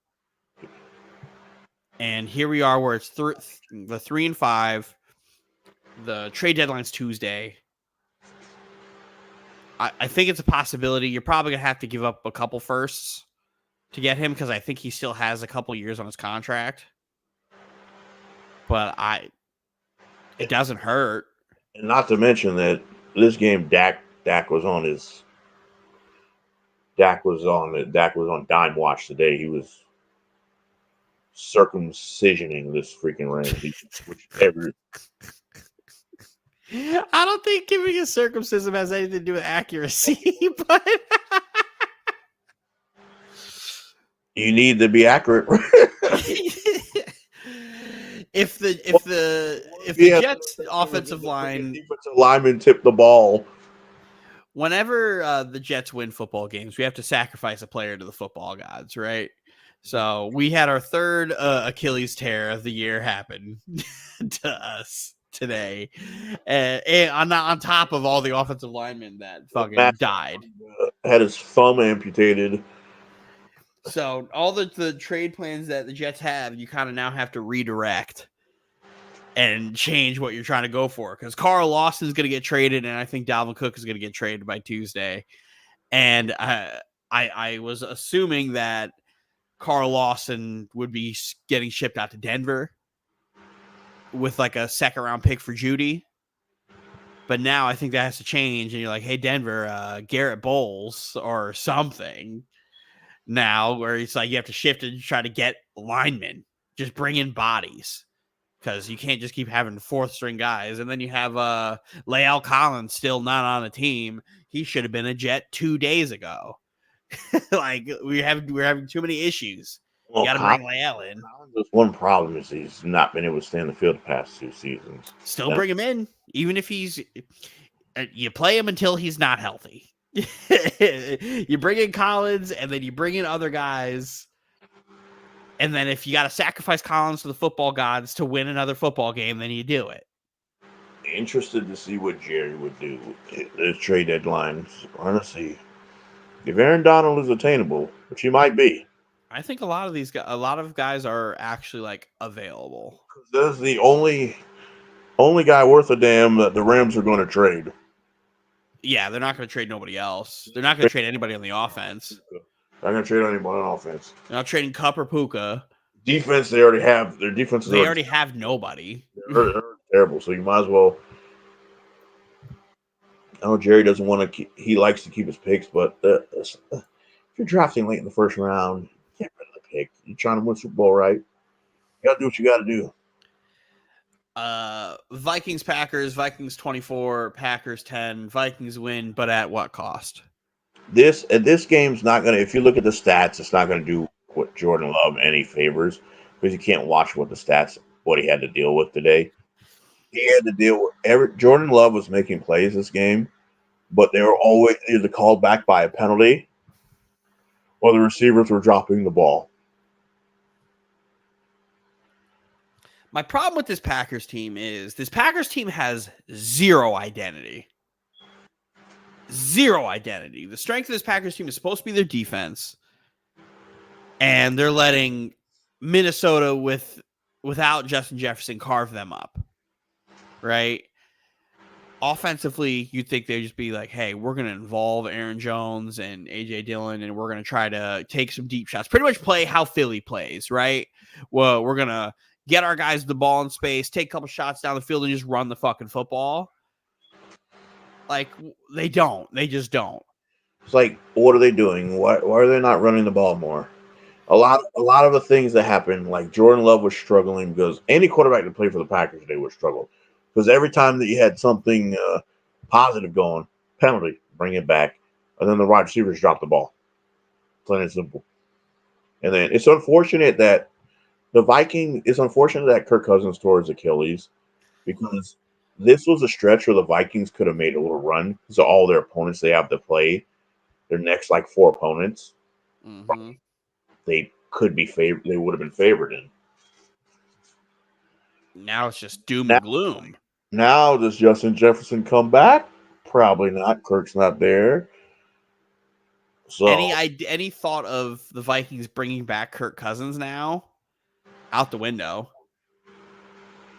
And here we are, where it's the 3-5. The trade deadline's Tuesday. I think it's a possibility. You're probably gonna have to give up a couple firsts to get him because I think he still has a couple years on his contract. But it doesn't hurt. And not to mention that this game, Dak was on dime watch today. He was circumcisioning this freaking ring. I don't think giving a circumcision has anything to do with accuracy, but you need to be accurate. if the Jets offensive line defensive lineman tipped the ball. Whenever the Jets win football games, we have to sacrifice a player to the football gods, right? So we had our third Achilles tear of the year happen to us today, and on top of all the offensive linemen that fucking died. Had his thumb amputated. So all the trade plans that the Jets have, you kind of now have to redirect and change what you're trying to go for. Because Carl Lawson is going to get traded, and I think Dalvin Cook is going to get traded by Tuesday. And I was assuming that Carl Lawson would be getting shipped out to Denver with like a 2nd-round pick for Judy. But now I think that has to change. And you're like, hey, Denver, Garrett Bowles or something. Now where it's like you have to shift and try to get linemen, just bring in bodies because you can't just keep having 4th-string guys. And then you have Lael Collins still not on the team. He should have been a Jet 2 days ago. Like we're having too many issues. You got to bring Lael in. Just one problem is he's not been able to stay in the field the past 2 seasons. Still bring him in, even if you play him until he's not healthy. You bring in Collins and then you bring in other guys, and then if you got to sacrifice Collins to the football gods to win another football game, then you do it. Interested to see what Jerry would do at the trade deadline. Honestly, if Aaron Donald is attainable, which he might be, I think a lot of guys are actually like available. That's the only guy worth a damn that the Rams are going to trade. Yeah, they're not going to trade nobody else. They're not going to trade anybody on the offense. They're not going to trade anybody on offense. They're not trading Cup or Puka. Defense, they already have. Their defense is already have nobody. They're terrible, so you might as well. I know Jerry doesn't want to. He likes to keep his picks, but if you're drafting late in the 1st round, get rid of the pick. You're trying to win Super Bowl, right? You got to do what you got to do. Vikings, Packers, Vikings 24, Packers 10. Vikings win, but at what cost? This game's not gonna. If you look at the stats, it's not gonna do what Jordan Love any favors because you can't watch what he had to deal with today. He had to deal with Jordan Love was making plays this game, but they were always either called back by a penalty or the receivers were dropping the ball. My problem with this Packers team is this Packers team has zero identity. Zero identity. The strength of this Packers team is supposed to be their defense, and they're letting Minnesota without Justin Jefferson carve them up. Right? Offensively, you'd think they'd just be like, hey, we're going to involve Aaron Jones and A.J. Dillon, and we're going to try to take some deep shots. Pretty much play how Philly plays, right? Well, we're going to get our guys the ball in space, take a couple shots down the field, and just run the fucking football. Like, they don't. They just don't. It's like, what are they doing? Why are they not running the ball more? A lot of the things that happened, like Jordan Love was struggling because any quarterback that played for the Packers today would struggle. Because every time that you had something positive going, penalty, bring it back, and then the wide receivers drop the ball. Plain and simple. And then it's unfortunate that Kirk Cousins tore his Achilles because this was a stretch where the Vikings could have made a little run. So all their opponents they have to play, their next like 4 opponents, they could be favored. They would have been favored in. Now it's just doom and gloom. Now does Justin Jefferson come back? Probably not. Kirk's not there. So any thought of the Vikings bringing back Kirk Cousins now? Out the window.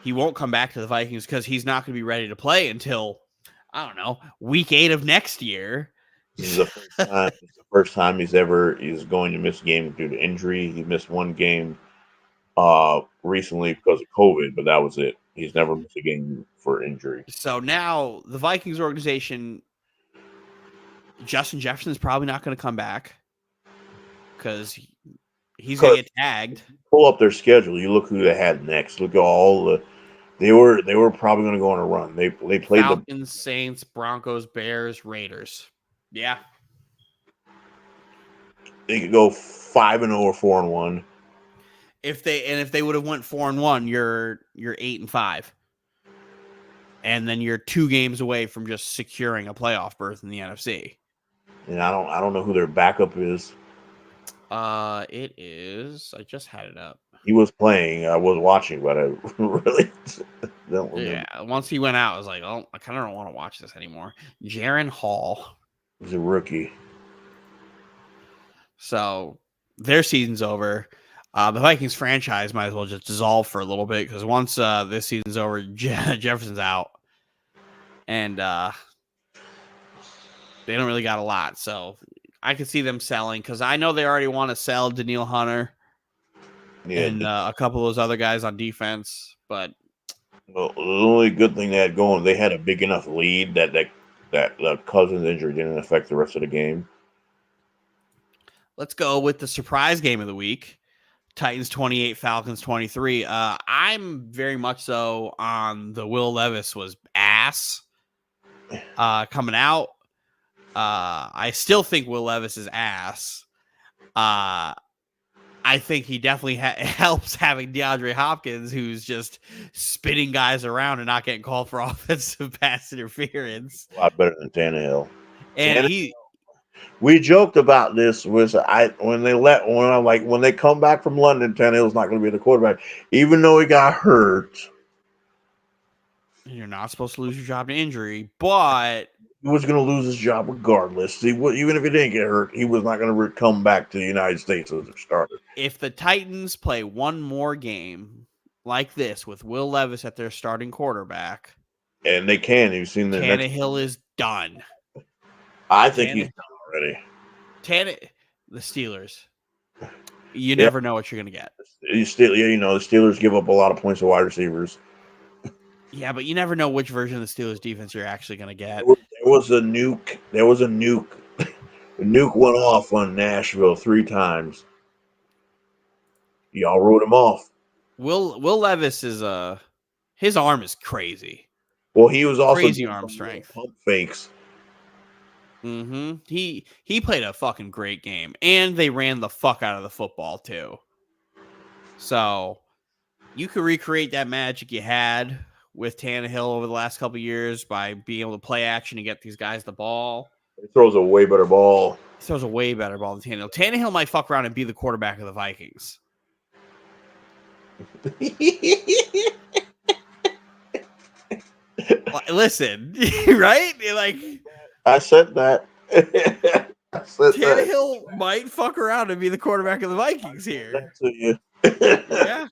He won't come back to the Vikings because he's not going to be ready to play until, I don't know, week 8 of next year. This is the first time he's going to miss a game due to injury. He missed one game recently because of COVID, but that was it. He's never missed a game for injury. So now the Vikings organization, Justin Jefferson's probably not going to come back because he's going to get tagged. Pull up their schedule. You look who they had next. Look at all the. They were probably going to go on a run. They played Falcons, Saints, Broncos, Bears, Raiders. Yeah. They could go 5-0 or 4-1. If they would have went 4-1, you're 8-5. And then you're 2 games away from just securing a playoff berth in the NFC. And I don't know who their backup is. It is. I just had it up. He was playing. I was watching, but I really don't remember. Yeah. Once he went out, I was like, oh, I kind of don't want to watch this anymore. Jaron Hall. He's a rookie. So their season's over. The Vikings franchise might as well just dissolve for a little bit because once this season's over, Jefferson's out. And they don't really got a lot. So I could see them selling because I know they already want to sell Danielle Hunter and a couple of those other guys on defense. But the only good thing they had going, they had a big enough lead that the Cousins injury didn't affect the rest of the game. Let's go with the surprise game of the week. Titans 28, Falcons 23. I'm very much so on the Will Levis was ass coming out. I still think Will Levis is ass. I think he definitely helps having DeAndre Hopkins, who's just spinning guys around and not getting called for offensive pass interference. A lot better than Tannehill. And we joked about this when they come back from London, Tannehill's not going to be the quarterback, even though he got hurt. You're not supposed to lose your job to injury, but he was going to lose his job regardless. Even if he didn't get hurt, he was not going to come back to the United States as a starter. If the Titans play one more game like this with Will Levis at their starting quarterback, and they can, you've seen the Tannehill is done. I think he's done already. The Steelers. You never know what you're going to get. The Steelers give up a lot of points to wide receivers. Yeah, but you never know which version of the Steelers defense you're actually going to get. There was a nuke. The nuke went off on Nashville 3 times. Y'all wrote him off. Will Levis is His arm is crazy. Well, he was also Crazy doing arm some little strength. pump fakes. Mm-hmm. He played a fucking great game, and they ran the fuck out of the football too. So you could recreate that magic you had with Tannehill over the last couple of years by being able to play action and get these guys the ball. He throws a way better ball. He throws a way better ball than Tannehill. Tannehill might fuck around and be the quarterback of the Vikings. Listen, right? Like I said that. I said that. Tannehill might fuck around and be the quarterback of the Vikings here. To you. Yeah.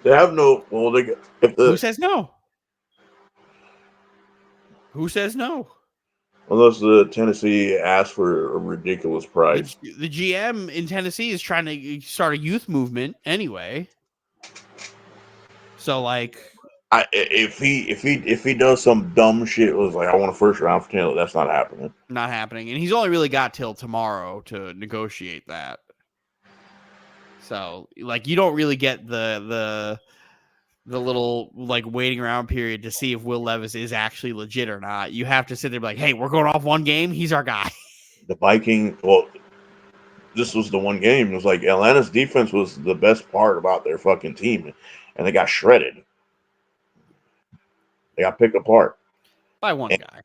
They have no. Well, they if Who the says no? Who says no? unless the Tennessee asks for a ridiculous price. The GM in Tennessee is trying to start a youth movement anyway. So like, If he does some dumb shit, was like I want a first round for Taylor. That's not happening. not happening, and he's only really got till tomorrow to negotiate that. So like, you don't really get the little like waiting around period to see if Will Levis is actually legit or not. You have to sit there and be like, hey, we're going off one game. He's our guy. The Viking. Well, this was the one game. It was like Atlanta's defense was the best part about their fucking team, and they got shredded. They got picked apart By one guy.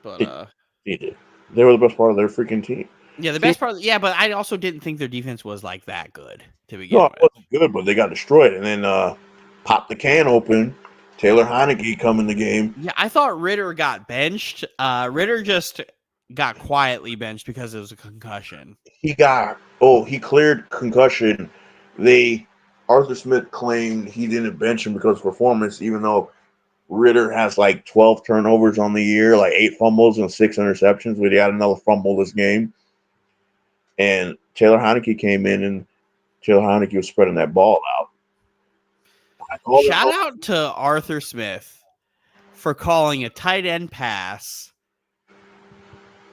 But they were the best part of their freaking team. yeah, the best part. Yeah, but I also didn't think their defense was like that good to begin No, with. it wasn't good, but they got destroyed, and then popped the can open. Taylor Heineke come in the game. Yeah, I thought Ritter got benched. Ritter just got quietly benched because it was a concussion. He cleared concussion. Arthur Smith claimed he didn't bench him because of performance, even though Ritter has like 12 turnovers on the year, like 8 fumbles and 6 interceptions. But he had another fumble this game. And Taylor Heineke came in, and Taylor Heineke was spreading that ball out. Shout out to Arthur Smith for calling a tight end pass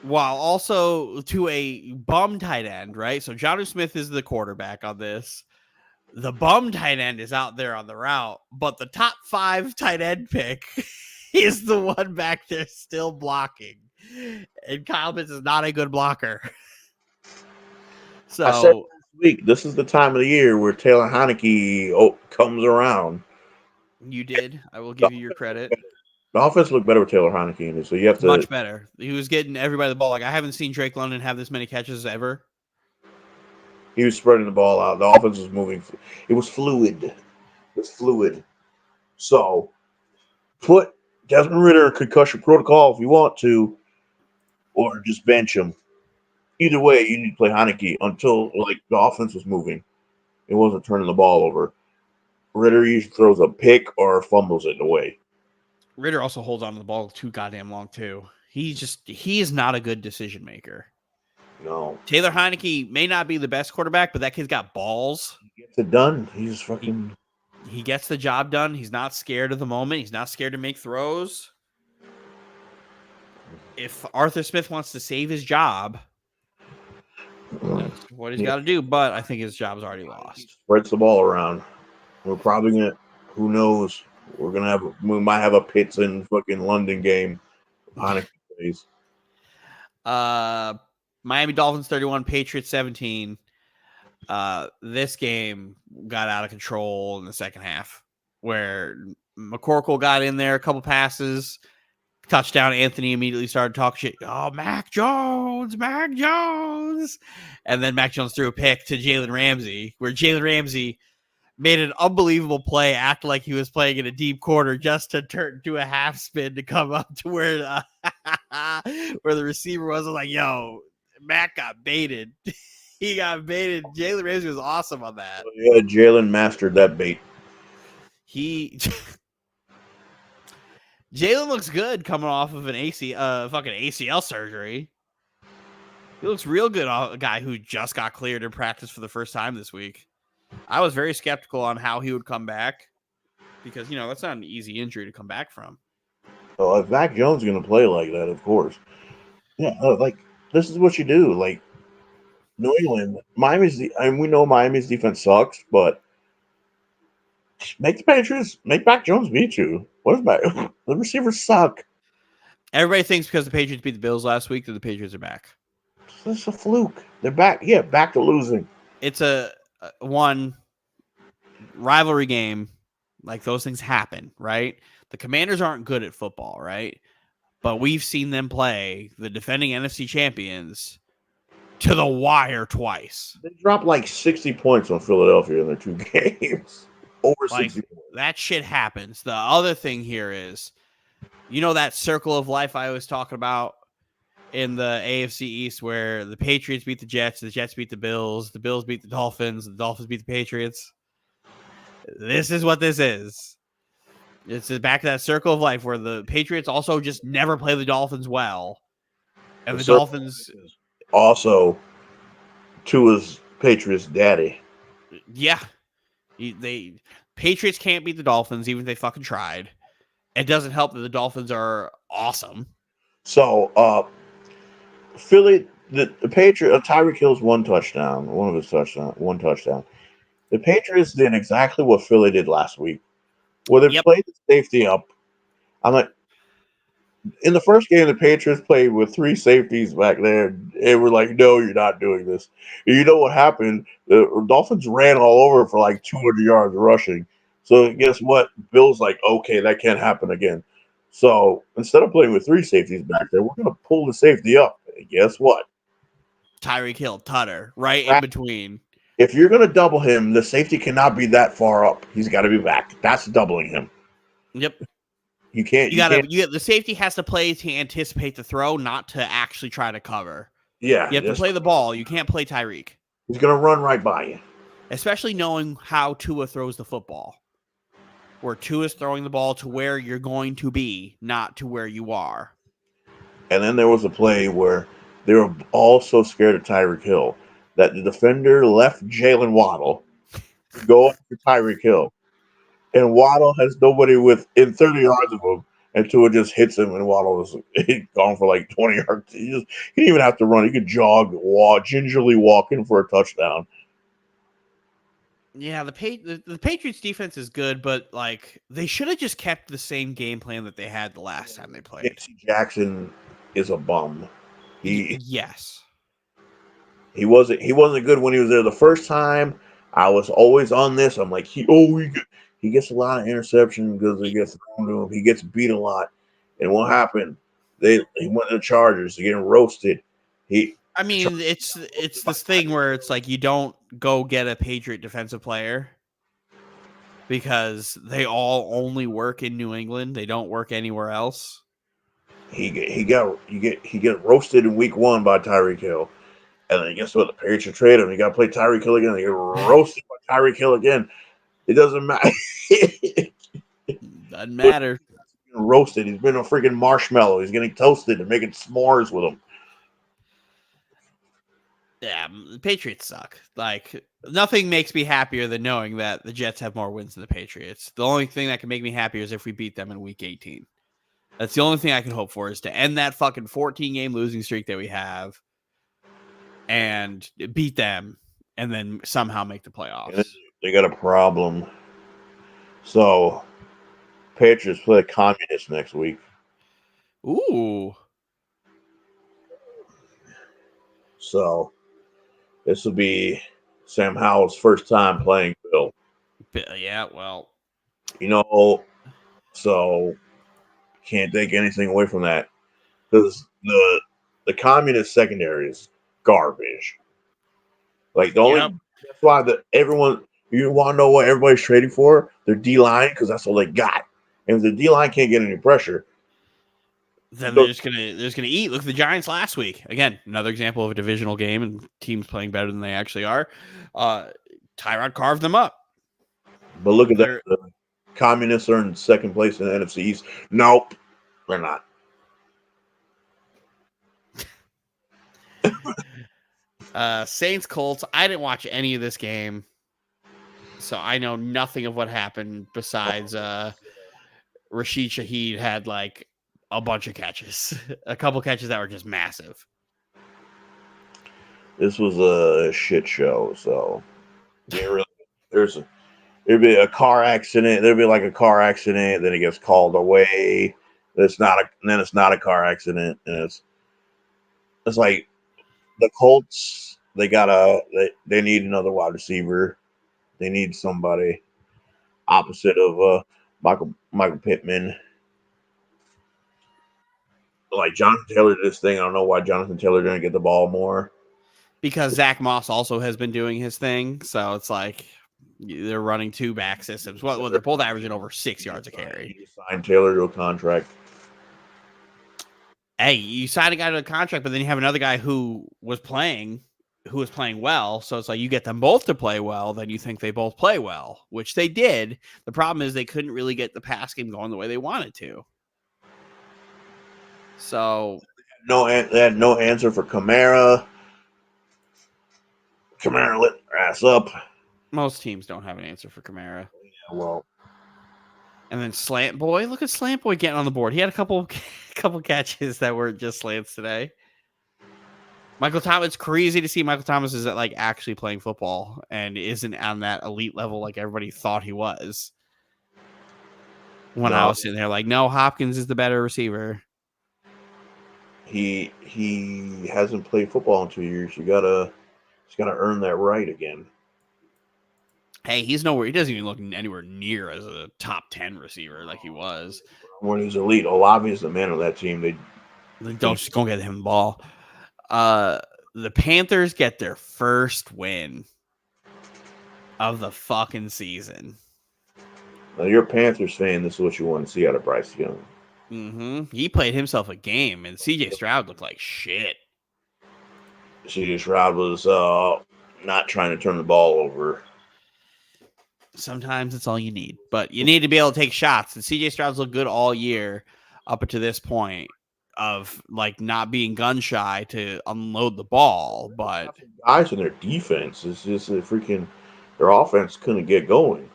while also to a bum tight end, right? So Jonnu Smith is the quarterback on this. The bum tight end is out there on the route, but the top 5 tight end pick is the one back there still blocking. And Kyle Pitts is not a good blocker. So I said last week, this is the time of the year where Taylor Heineke comes around. You did. I will give you your credit. The offense looked better with Taylor Heineke in it, so you have to much better. He was getting everybody the ball. Like I haven't seen Drake London have this many catches ever. He was spreading the ball out. The offense was moving. It was fluid. So put Desmond Ritter in concussion protocol if you want to, or just bench him. Either way, you need to play Heineke until like the offense was moving. It wasn't turning the ball over. Ritter usually throws a pick or fumbles it away. Ritter also holds on to the ball too goddamn long too. He is not a good decision maker. No. Taylor Heineke may not be the best quarterback, but that kid's got balls. He gets it done. He's fucking. He gets the job done. He's not scared of the moment. He's not scared to make throws. If Arthur Smith wants to save his job, that's what he's got to do. But I think his job's already lost. He spreads the ball around. We're probably gonna. Who knows? We might have a Pitts in fucking London game. Heineke plays. Miami Dolphins 31, Patriots 17. This game got out of control in the second half, where McCorkle got in there, a couple passes, touchdown. Anthony immediately started talking shit. Oh, Mac Jones. And then Mac Jones threw a pick to Jalen Ramsey, where Jalen Ramsey made an unbelievable play, act like he was playing in a deep corner just to turn to a half spin to come up to where the receiver was. I was like, yo, Mac got baited. He got baited. Jalen Ramsey was awesome on that. Yeah, Jalen mastered that bait. Jalen looks good coming off of an fucking ACL surgery. He looks real good on a guy who just got cleared in practice for the first time this week. I was very skeptical on how he would come back because, that's not an easy injury to come back from. Well, if Mac Jones is going to play like that, of course. Yeah, this is what you do. Like, New England, we know Miami's defense sucks, but Make the Patriots, make Mac Jones beat you. What is Mac? The receivers suck. Everybody thinks because the Patriots beat the Bills last week that the Patriots are back. It's a fluke. They're back. Yeah, back to losing. It's a one rivalry game. Like those things happen, right? The Commanders aren't good at football, right? But we've seen them play the defending NFC champions to the wire twice. They dropped like 60 points on Philadelphia in their 2 games. Over Like 60 points. that shit happens. The other thing here is, that circle of life I was talking about in the AFC East where the Patriots beat the Jets beat the Bills beat the Dolphins beat the Patriots. This is what this is. It's back to that circle of life where the Patriots also just never play the Dolphins well. And the Dolphins also Tua's Patriots daddy. Yeah. They Patriots can't beat the Dolphins even if they fucking tried. It doesn't help that the Dolphins are awesome. So Philly, the Patriots, Tyreek Hill's one touchdown. The Patriots did exactly what Philly did last week, where they played the safety up. I'm like, in the first game, the Patriots played with 3 safeties back there. They were like, no, you're not doing this. And you know what happened? The Dolphins ran all over for like 200 yards rushing. So guess what? Bill's like, okay, that can't happen again. So instead of playing with 3 safeties back there, we're going to pull the safety up. And guess what? Tyreek Hill, Tutter, right in between. If you're going to double him, the safety cannot be that far up. He's got to be back. That's doubling him. Yep. You can't. The safety has to play to anticipate the throw, not to actually try to cover. Yeah. You have to play the ball. You can't play Tyreek. He's going to run right by you. Especially knowing how Tua throws the football. Where Tua's throwing the ball to where you're going to be, not to where you are. And then there was a play where they were all so scared of Tyreek Hill that the defender left Jalen Waddle to go after Tyreek Hill. And Waddle has nobody within 30 yards of him. And Tua just hits him, and Waddle was gone for like 20 yards. He didn't even have to run. He could jog, gingerly walk in for a touchdown. Yeah, the Patriots defense is good, but like they should have just kept the same game plan that they had the last time they played. J.C. Jackson is a bum. Yes. He wasn't good when he was there the first time. I was always on this. I'm like, he gets a lot of interceptions because he gets thrown to him. He gets beat a lot. And what happened? He went to the Chargers. They're getting roasted. It's this thing where it's like you don't go get a Patriot defensive player because they all only work in New England. They don't work anywhere else. He get roasted in week 1 by Tyreek Hill. And then guess what? The Patriots trade him. You got to play Tyreek Hill again. They get roasted by Tyreek Hill again. It doesn't matter. Doesn't matter. He's been roasted. He's been a freaking marshmallow. He's getting toasted and making s'mores with him. Yeah, the Patriots suck. Like, nothing makes me happier than knowing that the Jets have more wins than the Patriots. The only thing that can make me happier is if we beat them in week 18. That's the only thing I can hope for, is to end that fucking 14-game losing streak that we have and beat them and then somehow make the playoffs. They got a problem. So, Patriots play Communists next week. Ooh. So, this will be Sam Howell's first time playing Bill. Yeah, well. So can't take anything away from that. Because the Communist secondary is garbage. Like, that's why you want to know what everybody's trading for? Their D-line, because that's all they got. And if the D-line can't get any pressure, then they're just gonna eat. Look at the Giants last week. Again, another example of a divisional game and teams playing better than they actually are. Tyrod carved them up. But look at that. The Communists are in second place in the NFC East. Nope, they're not. Saints Colts. I didn't watch any of this game, so I know nothing of what happened besides Rashid Shaheed had like a bunch of catches, a couple catches that were just massive. This was a shit show. So There'd be a car accident. There'd be like a car accident. Then it gets called away. Then it's not a car accident, and it's like the Colts. They need another wide receiver. They need somebody opposite of Michael Pittman. Like Jonathan Taylor did this thing. I don't know why Jonathan Taylor didn't get the ball more. Because Zach Moss also has been doing his thing. So it's like they're running two back systems. Well, they're both averaging over 6 yards a carry. You signed Taylor to a contract. Hey, you sign a guy to a contract, but then you have another guy who was playing well. So it's like you get them both to play well, then you think they both play well, which they did. The problem is they couldn't really get the pass game going the way they wanted to. So They had no answer for Kamara. Kamara lit their ass up. most teams don't have an answer for Kamara. Yeah, well, And then Slant Boy, look at Slant Boy getting on the board. He had a couple catches that were just slants today. Michael Thomas, it's crazy to see Michael Thomas is like actually playing football and isn't on that elite level like everybody thought he was. When I was sitting there, like, no, Hopkins is the better receiver. He hasn't played football in 2 years. He's gotta earn that right again. Hey, he's nowhere. He doesn't even look anywhere near as a top 10 receiver like he was. When he's elite, Olavi is the man of that team. They don't just go get him the ball. The Panthers get their first win of the fucking season. Now, you're a Panthers fan. This is what you want to see out of Bryce Young. Mm-hmm. He played himself a game, and CJ Stroud looked like shit. CJ Stroud was not trying to turn the ball over. Sometimes it's all you need, but you need to be able to take shots. And CJ Stroud's looked good all year up to this point of like not being gun shy to unload the ball. But guys in their defense is just their offense couldn't get going.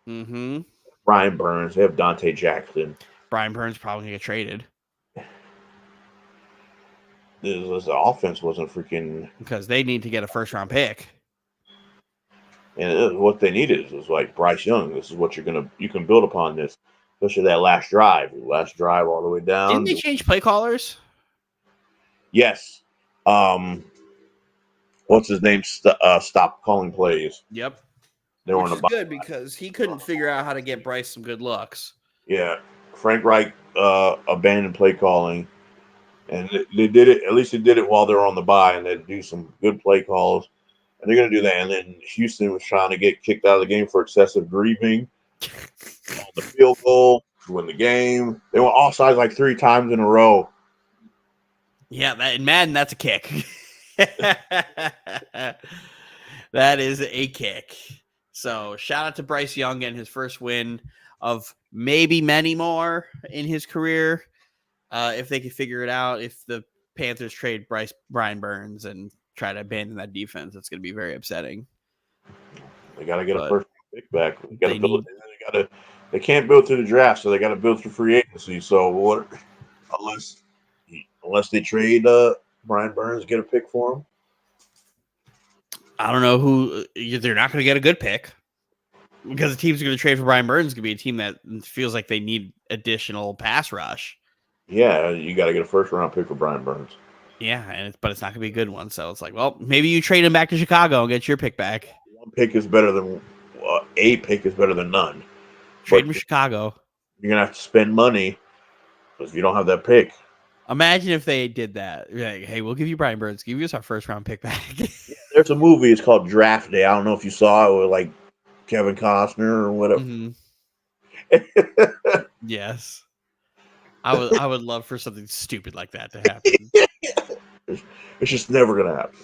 Mm-hmm. Brian Burns, they have Dante Jackson. Brian Burns probably gonna get traded. The offense wasn't freaking because they need to get a first round pick. And what they needed was like Bryce Young. This is what you can build upon this, especially that last drive all the way down. Didn't they change play callers? Yes. What's his name? Stop calling plays. Yep. They were on the good because he couldn't figure out how to get Bryce some good looks. Yeah, Frank Reich abandoned play calling, and they did it. At least they did it while they were on the bye, and they do some good play calls. And they're going to do that. And then Houston was trying to get kicked out of the game for excessive grieving. On the field goal to win the game. They went offside like 3 times in a row. Yeah, in Madden, that's a kick. That is a kick. So shout out to Bryce Young and his first win of maybe many more in his career. If they could figure it out, if the Panthers trade Brian Burns and try to abandon that defense, that's going to be very upsetting. They got to get a first pick back. They can't build through the draft, so they got to build through free agency. So unless they trade Brian Burns, get a pick for him. I don't know who. They're not going to get a good pick because the teams are going to trade for Brian Burns. Is going to be a team that feels like they need additional pass rush. Yeah, you got to get a first round pick for Brian Burns. Yeah, but it's not going to be a good one. So it's like, well, maybe you trade him back to Chicago and get your pick back. One pick is better than a pick is better than none. Trade him to Chicago. You're gonna have to spend money because you don't have that pick. Imagine if they did that. Like, hey, we'll give you Brian Burns. Give us our first round pick back. There's a movie. It's called Draft Day. I don't know if you saw it with like Kevin Costner or whatever. Mm-hmm. Yes. I would love for something stupid like that to happen. It's just never gonna happen.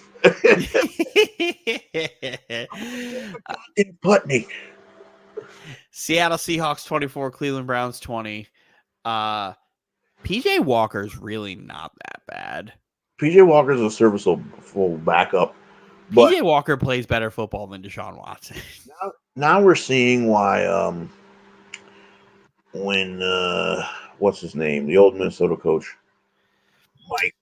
Putney. Seattle Seahawks 24, Cleveland Browns 20. PJ Walker's really not that bad. PJ Walker's a serviceable backup. PJ Walker plays better football than Deshaun Watson. Now we're seeing why when what's his name? The old Minnesota coach. Mike.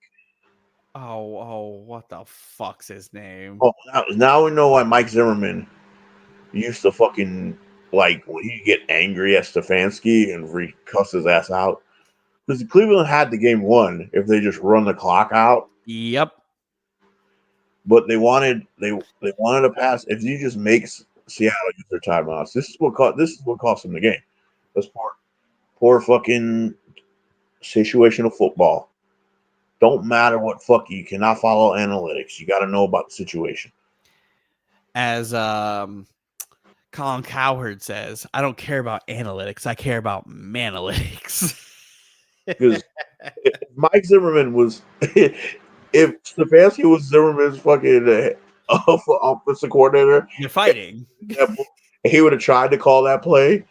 Oh, what the fuck's his name? Oh, now we know why Mike Zimmerman used to fucking like when he get angry at Stefanski and cuss his ass out. Because Cleveland had the game won if they just run the clock out. Yep. But they wanted to pass. If you just make Seattle use their timeouts, this is what cost them the game. That's poor fucking situational football. Don't matter what you cannot follow analytics. You got to know about the situation. As Colin Cowherd says, I don't care about analytics. I care about manalytics. Because if Mike Zimmerman was, if Stefanski was Zimmerman's fucking offensive coordinator, You're fighting. and he would have tried to call that play,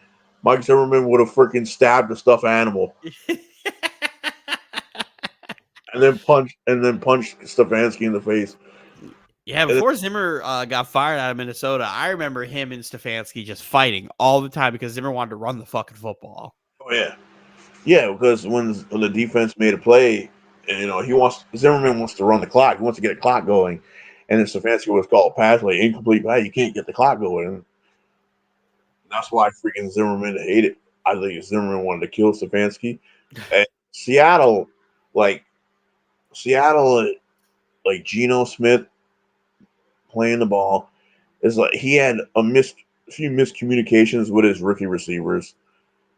Mike Zimmerman would have freaking stabbed a stuffed animal. And then punched Stefanski in the face. Yeah, before Zimmer got fired out of Minnesota, I remember him and Stefanski just fighting all the time because Zimmer wanted to run the fucking football. Oh yeah, because when the defense made a play, and Zimmerman wants to run the clock, he wants to get a clock going, and then Stefanski was called pass play, incomplete pass. You can't get the clock going. That's why freaking Zimmerman hated. I think Zimmerman wanted to kill Stefanski. And Seattle, like Geno Smith playing the ball is like he had a few miscommunications with his rookie receivers,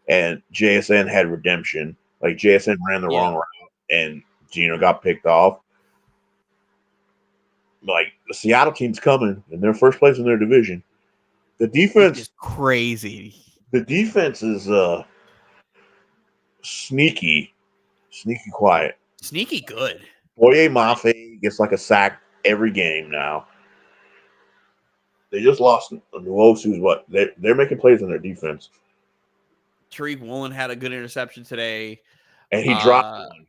and JSN had redemption. Like JSN ran the wrong route, and Geno got picked off. Like the Seattle team's coming, and they're first place in their division. The defense is crazy. The defense is sneaky quiet. Sneaky good. Boye Mafe gets like a sack every game now. They just lost Nwosu's what? They're making plays on their defense. Tariq Woolen had a good interception today. And he dropped one.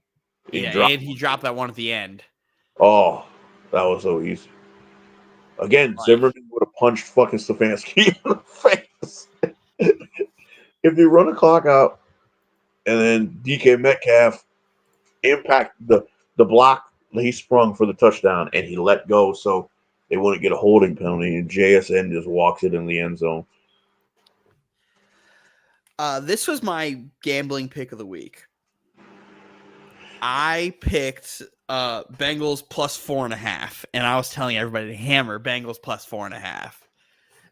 He dropped that one at the end. Oh, that was so easy. Again, Zimmerman would have punched fucking Stefanski in the face. If they run the clock out and then DK Metcalf impact the block he sprung for the touchdown and he let go so they wouldn't get a holding penalty, and JSN just walks it in the end zone. This was my gambling pick of the week. I picked Bengals plus 4.5, and I was telling everybody to hammer Bengals plus 4.5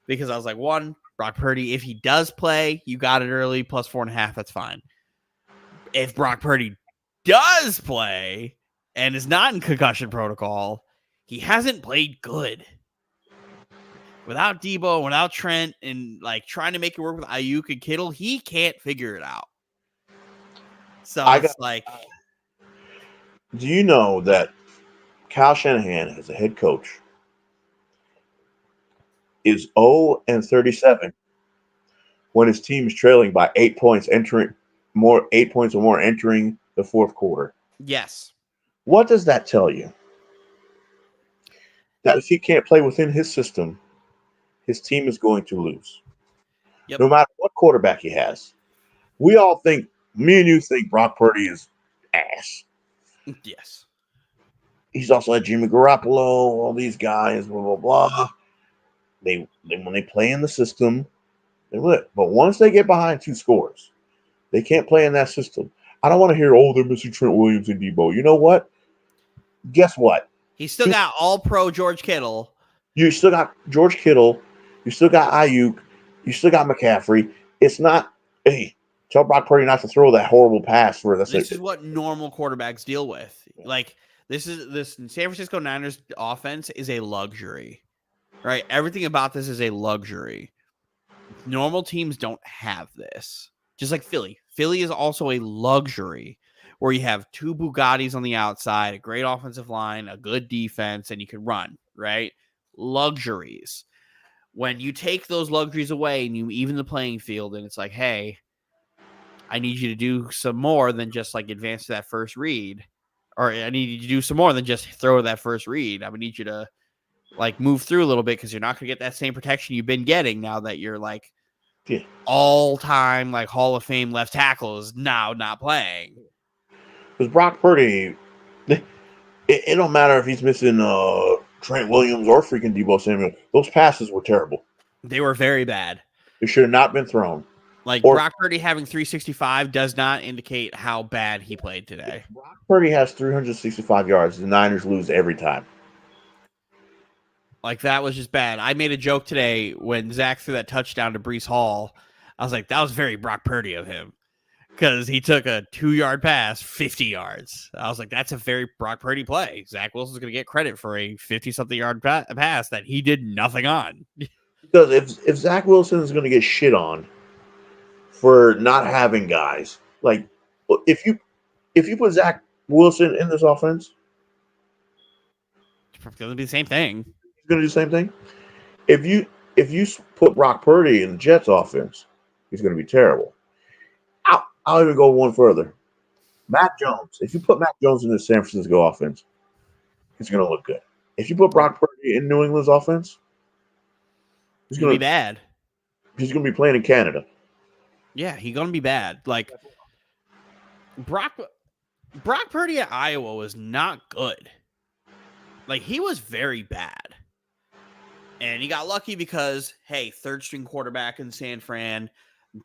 because I was like, one, Brock Purdy, if he does play, you got it early, plus 4.5, that's fine. If Brock Purdy does play and is not in concussion protocol, he hasn't played good. Without Debo, without Trent, and like trying to make it work with Ayuk and Kittle, he can't figure it out. So do you know that Kyle Shanahan, as a head coach, is 0-37 when his team is trailing by 8 points, entering 8 points or more entering the fourth quarter? Yes. What does that tell you? That if he can't play within his system, his team is going to lose. Yep. No matter what quarterback he has. Me and you think Brock Purdy is ass. Yes. He's also had Jimmy Garoppolo, all these guys, blah, blah, blah. They when they play in the system, they win. But once they get behind 2 scores, they can't play in that system. I don't want to hear, they're missing Trent Williams and Debo. You know what? Guess what? He still got all-pro George Kittle. You still got George Kittle. You still got Ayuk. You still got McCaffrey. It's not, hey, tell Brock Purdy not to throw that horrible pass for this. This is what normal quarterbacks deal with. Like, this San Francisco Niners offense is a luxury, right? Everything about this is a luxury. Normal teams don't have this. Just like Philly. Philly is also a luxury where you have 2 Bugattis on the outside, a great offensive line, a good defense, and you can run, right? Luxuries. When you take those luxuries away and you even the playing field, and it's like, hey, I need you to do some more than just like advance to that first read, or I need you to do some more than just throw that first read. I would need you to like move through a little bit because you're not going to get that same protection you've been getting now that you're like all-time like Hall of Fame left tackle is now not playing. Because Brock Purdy, it don't matter if he's missing Trent Williams or freaking Debo Samuel. Those passes were terrible. They were very bad. It should have not been thrown. Like Or Brock Purdy having 365 does not indicate how bad he played today. Brock Purdy has 365 yards. The Niners lose every time. Like that was just bad. I made a joke today when Zach threw that touchdown to Brees Hall. I was like, that was very Brock Purdy of him. Because he took a 2-yard pass, 50 yards. I was like, that's a very Brock Purdy play. Zach Wilson's going to get credit for a 50-something yard pass that he did nothing on. Because if Zach Wilson is going to get shit on for not having guys, like if you put Zach Wilson in this offense, It's going to be the same thing. he's going to do the same thing. If you put Brock Purdy in the Jets offense, he's going to be terrible. I'll even go one further. Mac Jones. If you put Mac Jones in the San Francisco offense, he's going to look good. If you put Brock Purdy in New England's offense, he's going to be bad. He's going to be playing in Canada. Yeah, he's going to be bad. Like Brock Purdy at Iowa was not good. Like he was very bad. And he got lucky because, hey, third string quarterback in San Fran,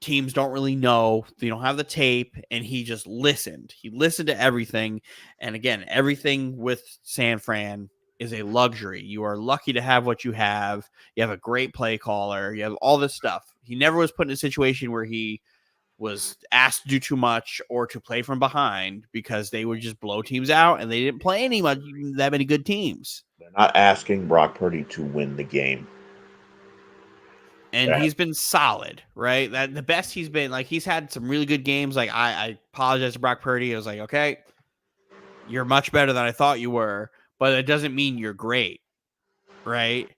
teams don't really know. They don't have the tape. And he just listened. He listened to everything. And again, everything with San Fran is a luxury. You are lucky to have what you have. You have a great play caller. You have all this stuff. He never was put in a situation where he was asked to do too much or to play from behind because they would just blow teams out and they didn't play that many good teams. They're not asking Brock Purdy to win the game. And he's been solid, right? That the best he's been. Like he's had some really good games. Like I apologize to Brock Purdy. I was like, okay, you're much better than I thought you were, but it doesn't mean you're great, right?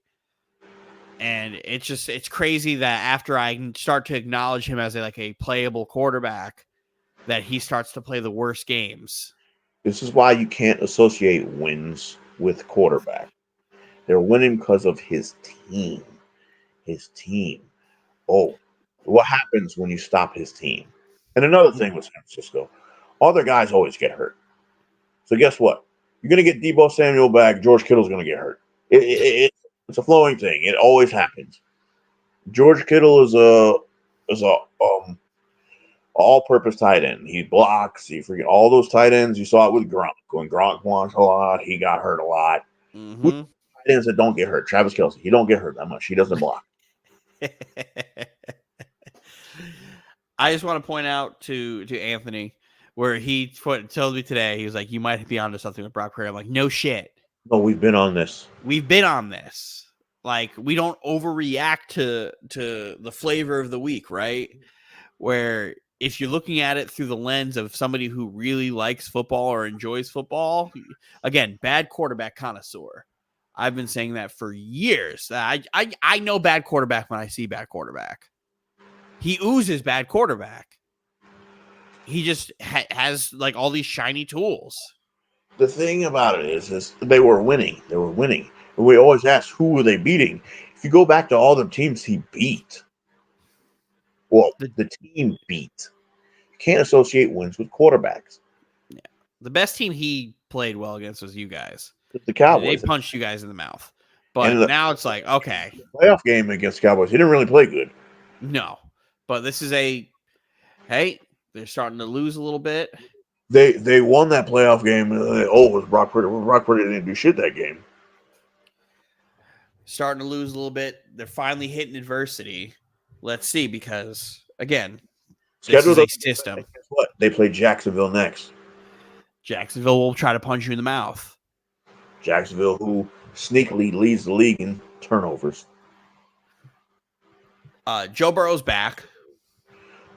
And it's crazy that after I start to acknowledge him as a playable quarterback, that he starts to play the worst games. This is why you can't associate wins with quarterback. They're winning because of his team. His team. Oh, what happens when you stop his team? And another thing with San Francisco, all their guys always get hurt. So guess what? You're going to get Deebo Samuel back. George Kittle's going to get hurt. It's a flowing thing. It always happens. George Kittle is a all-purpose tight end. He blocks. He freaking all those tight ends. You saw it with Gronk. When Gronk wants a lot, he got hurt a lot. Mm-hmm. Tight ends that don't get hurt. Travis Kelce, he don't get hurt that much. He doesn't block. I just want to point out to Anthony where he told me today, he was like, you might be onto something with Brock Purdy. I'm like, no shit. No, we've been on this. We've been on this. Like, we don't overreact to the flavor of the week, right? Where if you're looking at it through the lens of somebody who really likes football or enjoys football, again, bad quarterback connoisseur. I've been saying that for years. I know bad quarterback when I see bad quarterback. He oozes bad quarterback. He just has like all these shiny tools. The thing about it is they were winning. They were winning. And we always ask, who were they beating? If you go back to all the teams he beat, well, the team beat. You can't associate wins with quarterbacks. Yeah. The best team he played well against was you guys. The Cowboys. They punched you guys in the mouth. But now it's like, okay. The playoff game against the Cowboys, he didn't really play good. No. But this is hey, they're starting to lose a little bit. They won that playoff game. It was Brock Purdy. Brock Purdy didn't do shit that game. Starting to lose a little bit. They're finally hitting adversity. Let's see, because, again, this is a system. Guess what? They play Jacksonville next. Jacksonville will try to punch you in the mouth. Jacksonville, who sneakily leads the league in turnovers. Joe Burrow's back.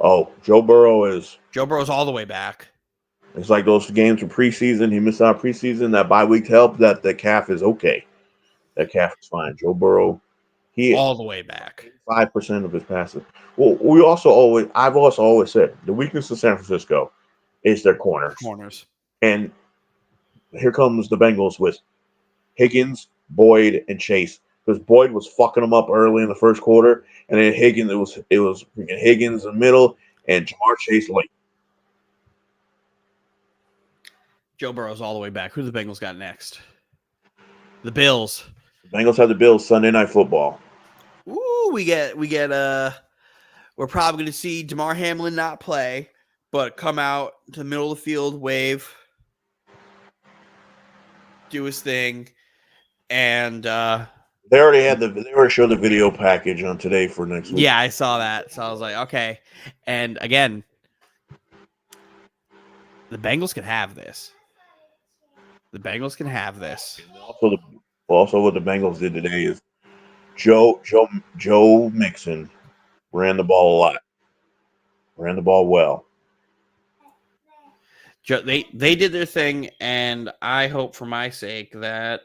Oh, Joe Burrow's all the way back. It's like those games from preseason. He missed out preseason. That bye week helped. That the calf is okay. That calf is fine. Joe Burrow, he all the way back. 5% of his passes. Well, I've also always said the weakness of San Francisco is their corners. And here comes the Bengals with Higgins, Boyd, and Chase. Because Boyd was fucking them up early in the first quarter, and then Higgins, it was freaking Higgins in the middle and Jamar Chase late. Joe Burrow's all the way back. Who the Bengals got next? The Bills. The Bengals have the Bills Sunday Night Football. Ooh, we get we're probably going to see DeMar Hamlin not play, but come out to the middle of the field, wave, do his thing, and they already showed the video package on today for next week. yeah, I saw that, so I was like, okay. And again, the Bengals can have this. The Bengals can have this. Also, what the Bengals did today is Joe Mixon ran the ball a lot, ran the ball well. They did their thing, and I hope for my sake that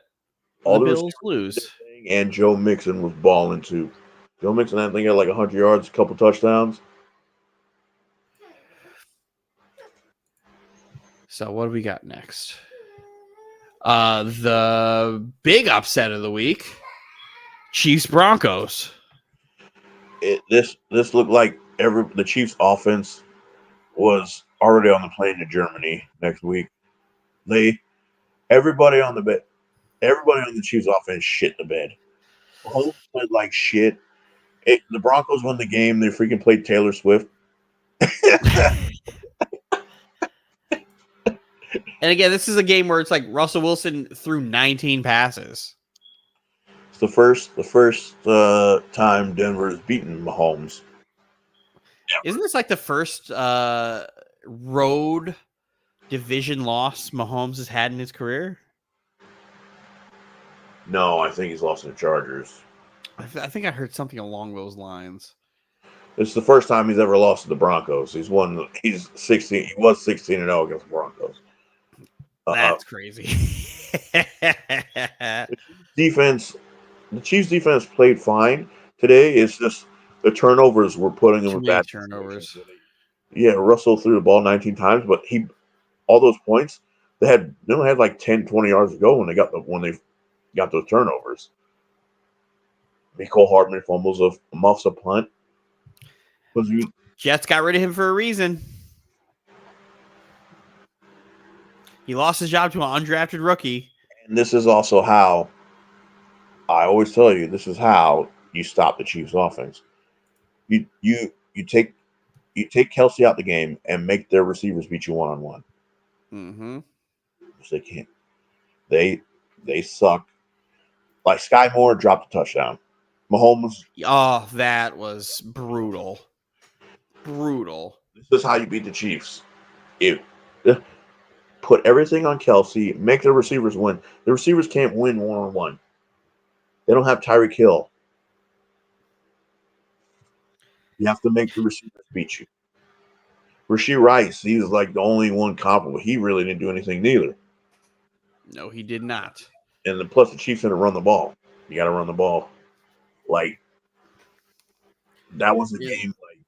All the the Bills lose. And Joe Mixon was balling too. Joe Mixon, I think, had like 100 yards, a couple touchdowns. So what do we got next? The big upset of the week: Chiefs Broncos. This looked like the Chiefs' offense was already on the plane to Germany next week. Everybody on the Chiefs' offense shit the bed. Mahomes played like shit. The Broncos won the game. They freaking played Taylor Swift. And again, this is a game where it's like Russell Wilson threw 19 passes. It's the first time Denver has beaten Mahomes. Isn't this like the first road division loss Mahomes has had in his career? No, I think he's lost to the Chargers. I think I heard something along those lines. It's the first time he's ever lost to the Broncos. He's 16. He was 16-0 against the Broncos. That's crazy. The Chiefs defense played fine today. It's just the turnovers were putting them in bad turnovers. Yeah, Russell threw the ball 19 times, but all those points they only had like 10, 20 yards to go when they got those turnovers. Mecole Hardman fumbles muffs a punt. Jets got rid of him for a reason. He lost his job to an undrafted rookie. And this is also how I always tell you, this is how you stop the Chiefs offense. You take Kelsey out the game and make their receivers beat you one-on-one. Mm-hmm. Which they can't. They suck. Like Sky Moore dropped a touchdown. Mahomes. Oh, that was brutal. Brutal. This is how you beat the Chiefs. Put everything on Kelsey. Make the receivers win. The receivers can't win one-on-one. They don't have Tyreek Hill. You have to make the receivers beat you. Rashee Rice, he was like the only one comparable. He really didn't do anything neither. No, he did not. And plus the Chiefs didn't run the ball. You got to run the ball. Like, that was a game. Like,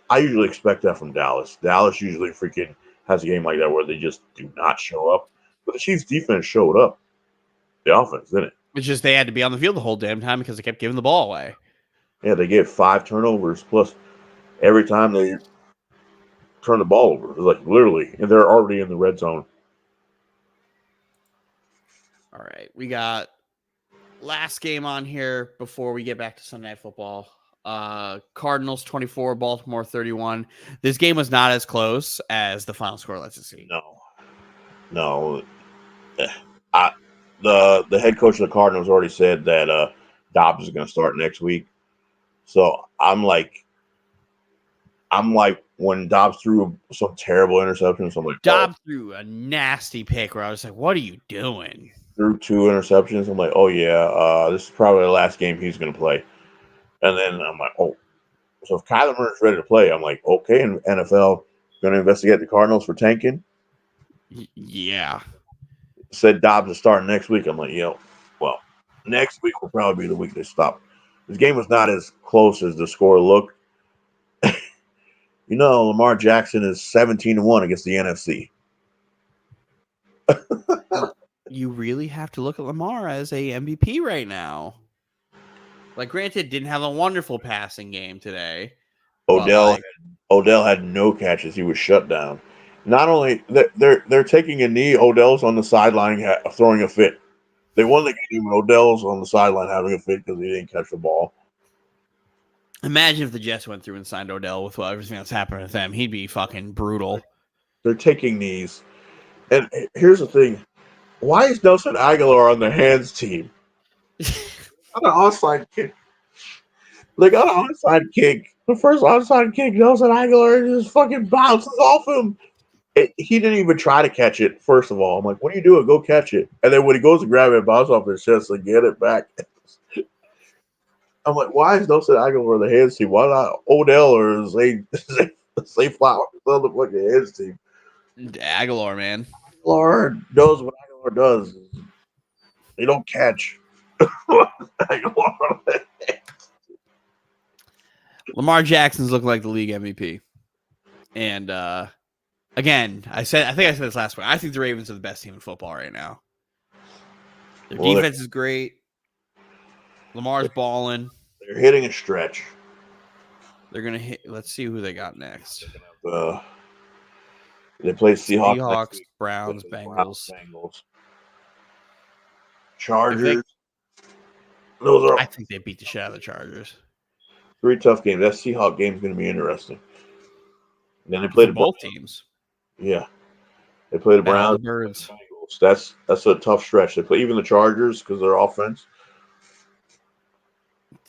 I usually expect that from Dallas. Dallas usually freaking has a game like that where they just do not show up. But the Chiefs defense showed up. The offense didn't. It's just they had to be on the field the whole damn time because they kept giving the ball away. Yeah, they gave 5 turnovers. Plus, every time they turn the ball over, it's like literally, and they're already in the red zone. All right, we got last game on here before we get back to Sunday Night Football. Cardinals 24, Baltimore 31. This game was not as close as the final score lets it see. No. The head coach of the Cardinals already said that Dobbs is going to start next week. So I'm like when Dobbs threw some terrible interceptions. I'm like, Dobbs threw a nasty pick where I was like, "What are you doing?" Threw 2 interceptions. I'm like, oh yeah, this is probably the last game he's going to play. And then I'm like, oh, so if Kyler Murray's ready to play, I'm like, okay, and NFL going to investigate the Cardinals for tanking. Yeah. Said Dobbs is starting next week. I'm like, well, next week will probably be the week they stop. This game was not as close as the score looked. Lamar Jackson is 17-1 against the NFC. You really have to look at Lamar as a MVP right now. Like, granted, didn't have a wonderful passing game today. Odell had no catches. He was shut down. Not only they're taking a knee. Odell's on the sideline throwing a fit. They won the game. Odell's on the sideline having a fit because he didn't catch the ball. Imagine if the Jets went through and signed Odell with everything that's happening with them. He'd be fucking brutal. They're taking knees. And here's the thing. Why is Nelson Aguilar on the hands team? On an onside kick. Like on an onside kick. The first onside kick, Nelson Aguilar just fucking bounces off him. He didn't even try to catch it, first of all. I'm like, what are you doing? Go catch it. And then when he goes to grab it, bounce off his chest and get it back. I'm like, why is Nelson Aguilar on the hands team? Why not Odell or Zay Flowers on the fucking hands team? Aguilar, man. Aguilar knows what Aguilar does. They don't catch. Aguilar. Lamar Jackson's looking like the league MVP. And again, I think I said this last week. I think the Ravens are the best team in football right now. Their defense is great. Lamar's balling. They're hitting a stretch. They're gonna hit. Let's see who they got next. They play Seahawks, Browns, Bengals, Chargers. I think they beat the shit out of the Chargers. 3 tough games. That Seahawks game is going to be interesting. And then they play both teams. Yeah, they play the Browns. The Birds. That's a tough stretch. They play even the Chargers because their offense.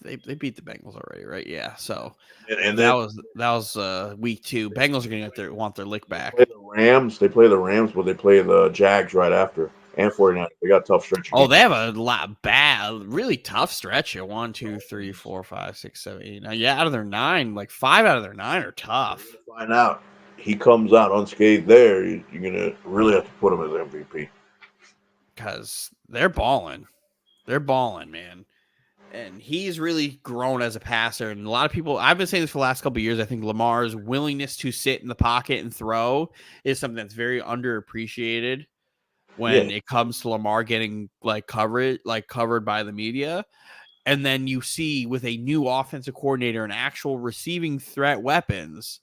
They beat the Bengals already, right? Yeah. So and that was week 2. Bengals are going to want their lick back. They play the Rams, but they play the Jags right after. And 49. They got a tough stretch. Oh, they have a really tough stretch here. 1, 2, 3, 4, 5, 6, 7, 8. Now, yeah, out of their 9, like 5 out of their 9 are tough. Find out. He comes out unscathed there, you're going to really have to put him as MVP. Because they're balling. They're balling, man. And he's really grown as a passer. And a lot of people, I've been saying this for the last couple of years, I think Lamar's willingness to sit in the pocket and throw is something that's very underappreciated when it comes to Lamar getting covered by the media. And then you see with a new offensive coordinator and actual receiving threat weapons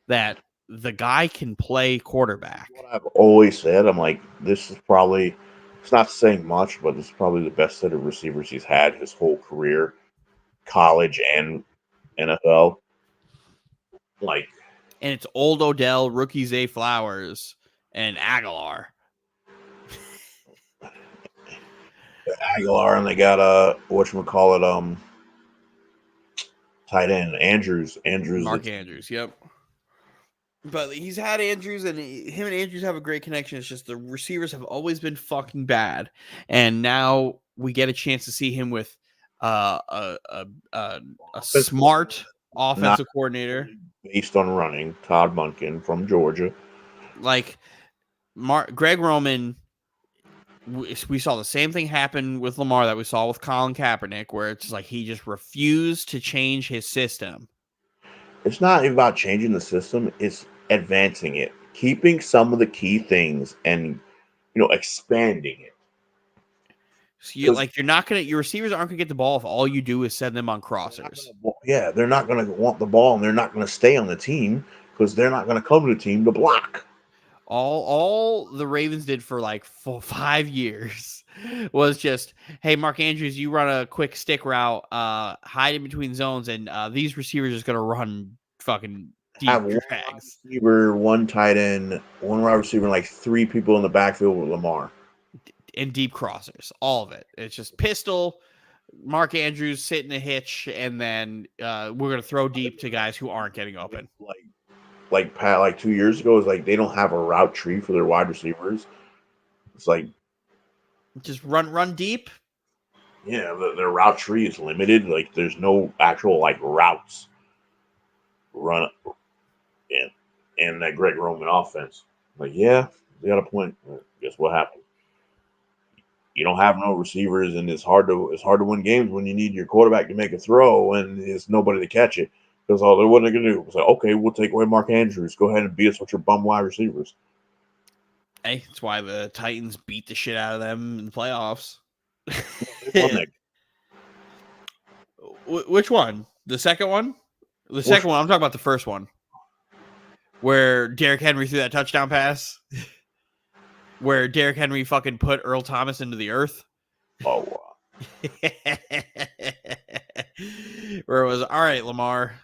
that the guy can play quarterback. What I've always said, I'm like, this is probably, it's not saying much, but this is probably the best set of receivers he's had his whole career, college and NFL. And it's old Odell, rookie Zay Flowers, and Aguilar. Aguilar, and they got tight end Andrews. Mark Andrews, yep. But he's had Andrews, and him and Andrews have a great connection. It's just the receivers have always been fucking bad, and now we get a chance to see him with a smart offensive coordinator based on running. Todd Monken from Georgia, like Greg Roman. We saw the same thing happen with Lamar that we saw with Colin Kaepernick, where it's like he just refused to change his system. It's not about changing the system; it's advancing it, keeping some of the key things, and expanding it. So your receivers aren't gonna get the ball if all you do is send them on crossers. They're not gonna want the ball, and they're not gonna stay on the team because they're not gonna come to the team to block. All the Ravens did for like 5 years was just, hey, Mark Andrews, you run a quick stick route, hide in between zones, and these receivers are just gonna run fucking deep drags. One tight end, one wide receiver, and like 3 people in the backfield with Lamar. And deep crossers, all of it. It's just pistol, Mark Andrews sitting a hitch, and then we're gonna throw deep to guys who aren't getting open. Like Pat, 2 years ago, is like they don't have a route tree for their wide receivers. It's like just run deep. Yeah, their route tree is limited. Like there's no actual routes run in that Greg Roman offense. They got a point. Guess what happened? You don't have no receivers, and it's hard to win games when you need your quarterback to make a throw and there's nobody to catch it. Because all they're what they're gonna do is okay, we'll take away Mark Andrews. Go ahead and beat us with your bum wide receivers. Hey, that's why the Titans beat the shit out of them in the playoffs. Which one? The second one? The second one. I'm talking about the first one, where Derrick Henry threw that touchdown pass, where Derrick Henry fucking put Earl Thomas into the earth. Oh, wow. Where it was, all right, Lamar,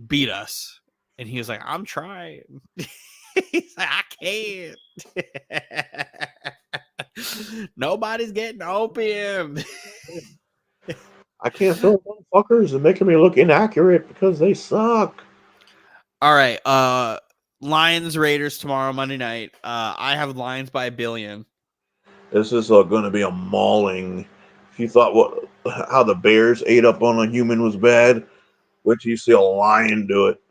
beat us. And he was like, I'm trying. He's like, I can't. Nobody's getting opium. I can't throw motherfuckers and making me look inaccurate because they suck. All right. Lions Raiders tomorrow, Monday night. I have Lions by 1 billion. This is going to be a mauling. If you thought how the Bears ate up on a human was bad, wait till you see a lion do it.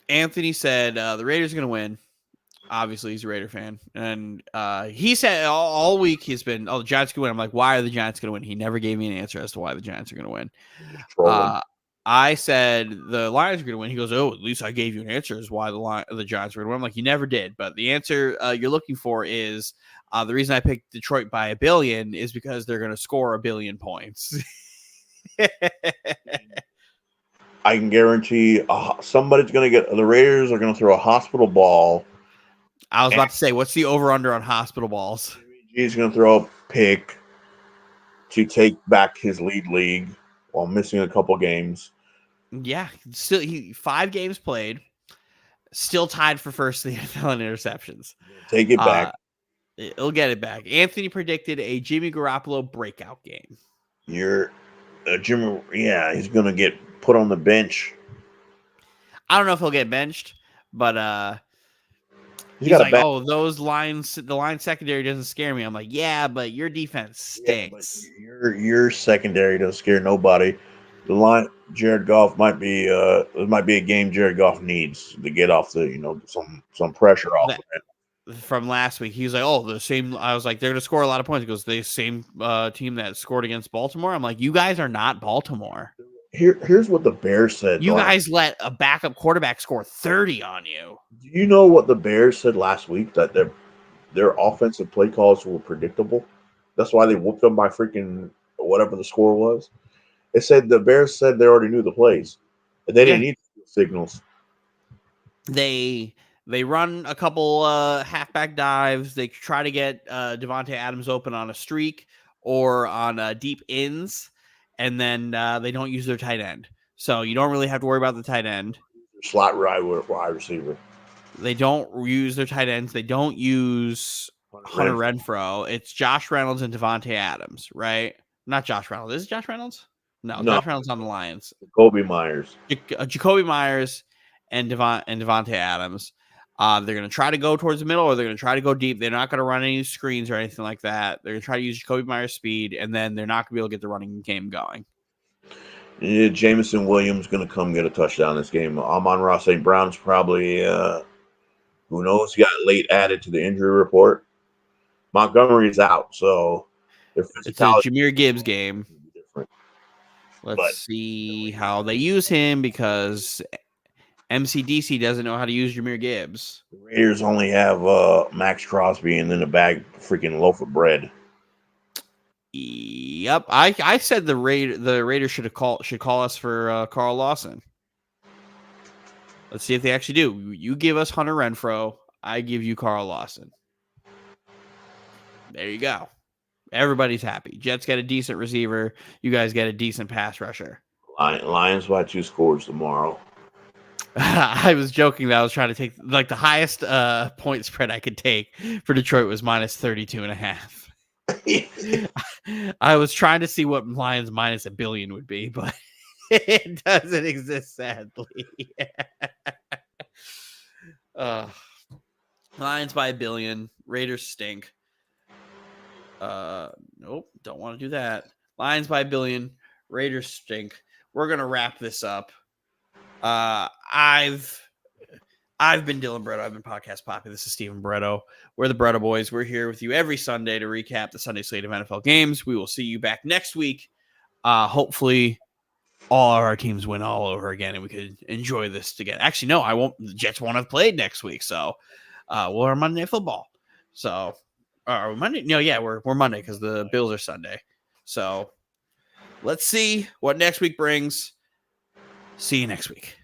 Anthony said the Raiders are going to win. Obviously, he's a Raider fan. And he said all week he's been, the Giants going to win. I'm like, why are the Giants going to win? He never gave me an answer as to why the Giants are going to win. I said the Lions are going to win. He goes, at least I gave you an answer as why the Giants are going to win. I'm like, you never did. But the answer you're looking for is the reason I picked Detroit by 1 billion is because they're going to score 1 billion points. I can guarantee somebody's going to get the Raiders are going to throw a hospital ball. I was about to say, what's the over-under on hospital balls? He's going to throw a pick to take back his league while missing a couple games. Yeah, still 5 games played, still tied for first in the NFL in interceptions. Take it back. He'll get it back. Anthony predicted a Jimmy Garoppolo breakout game. You're Jimmy. Yeah, he's going to get put on the bench. I don't know if he'll get benched, but he's like, those lines, the line secondary doesn't scare me. I'm like, yeah, but your defense stinks. Yeah, your secondary doesn't scare nobody. The line, Jared Goff might be it might be a game Jared Goff needs to get off the some pressure off of it. From last week, he was like, the same. I was like, they're gonna score a lot of points. He goes, the same team that scored against Baltimore. I'm like, you guys are not Baltimore. Here's what the Bears said. You guys let a backup quarterback score 30 on you. Do you know what the Bears said last week? That their offensive play calls were predictable. That's why they whooped them by freaking whatever the score was. It said the Bears said they already knew the plays. They didn't need signals. They run a couple halfback dives. They try to get Devontae Adams open on a streak or on deep ins, and then they don't use their tight end. So you don't really have to worry about the tight end. Slot wide receiver. They don't use their tight ends. They don't use Hunter Renfrow. It's Josh Reynolds and Devontae Adams, right? Not Josh Reynolds. Is it Josh Reynolds? No. Josh Reynolds on the Lions. Jacoby Myers. Jacoby Myers and Devontae Adams. They're going to try to go towards the middle, or they're going to try to go deep. They're not going to run any screens or anything like that. They're going to try to use Jacoby Myers' speed, and then they're not going to be able to get the running game going. Yeah, Jameson Williams going to come get a touchdown this game. Amon-Ra St. Brown's probably, who knows, he got late added to the injury report. Montgomery's out, so it's a Jahmyr Gibbs game. Let's see how they use him, because MCDC doesn't know how to use Jahmyr Gibbs. The Raiders only have Max Crosby and then a bag of freaking loaf of bread. Yep, I said the Raiders should call us for Carl Lawson. Let's see if they actually do. You give us Hunter Renfrow, I give you Carl Lawson. There you go. Everybody's happy. Jets get a decent receiver. You guys get a decent pass rusher. Lions by 2 scores tomorrow. I was joking that I was trying to take the highest point spread I could take for Detroit was minus 32.5. I was trying to see what Lions minus 1 billion would be, but it doesn't exist, sadly. Lions by 1 billion. Raiders stink. Nope, don't want to do that. Lions by 1 billion. Raiders stink. We're gonna wrap this up. I've been Dylan Barreto. I've been Podcast Poppy. This is Steven Barreto. We're the Barreto Boys. We're here with you every Sunday to recap the Sunday slate of NFL games. We will see you back next week. Hopefully all of our teams win all over again and we could enjoy this together. Actually, no, I won't. The Jets won't have played next week, so we're on Monday Night Football. So are we Monday? No, yeah, we're Monday because the Bills are Sunday. So let's see what next week brings. See you next week.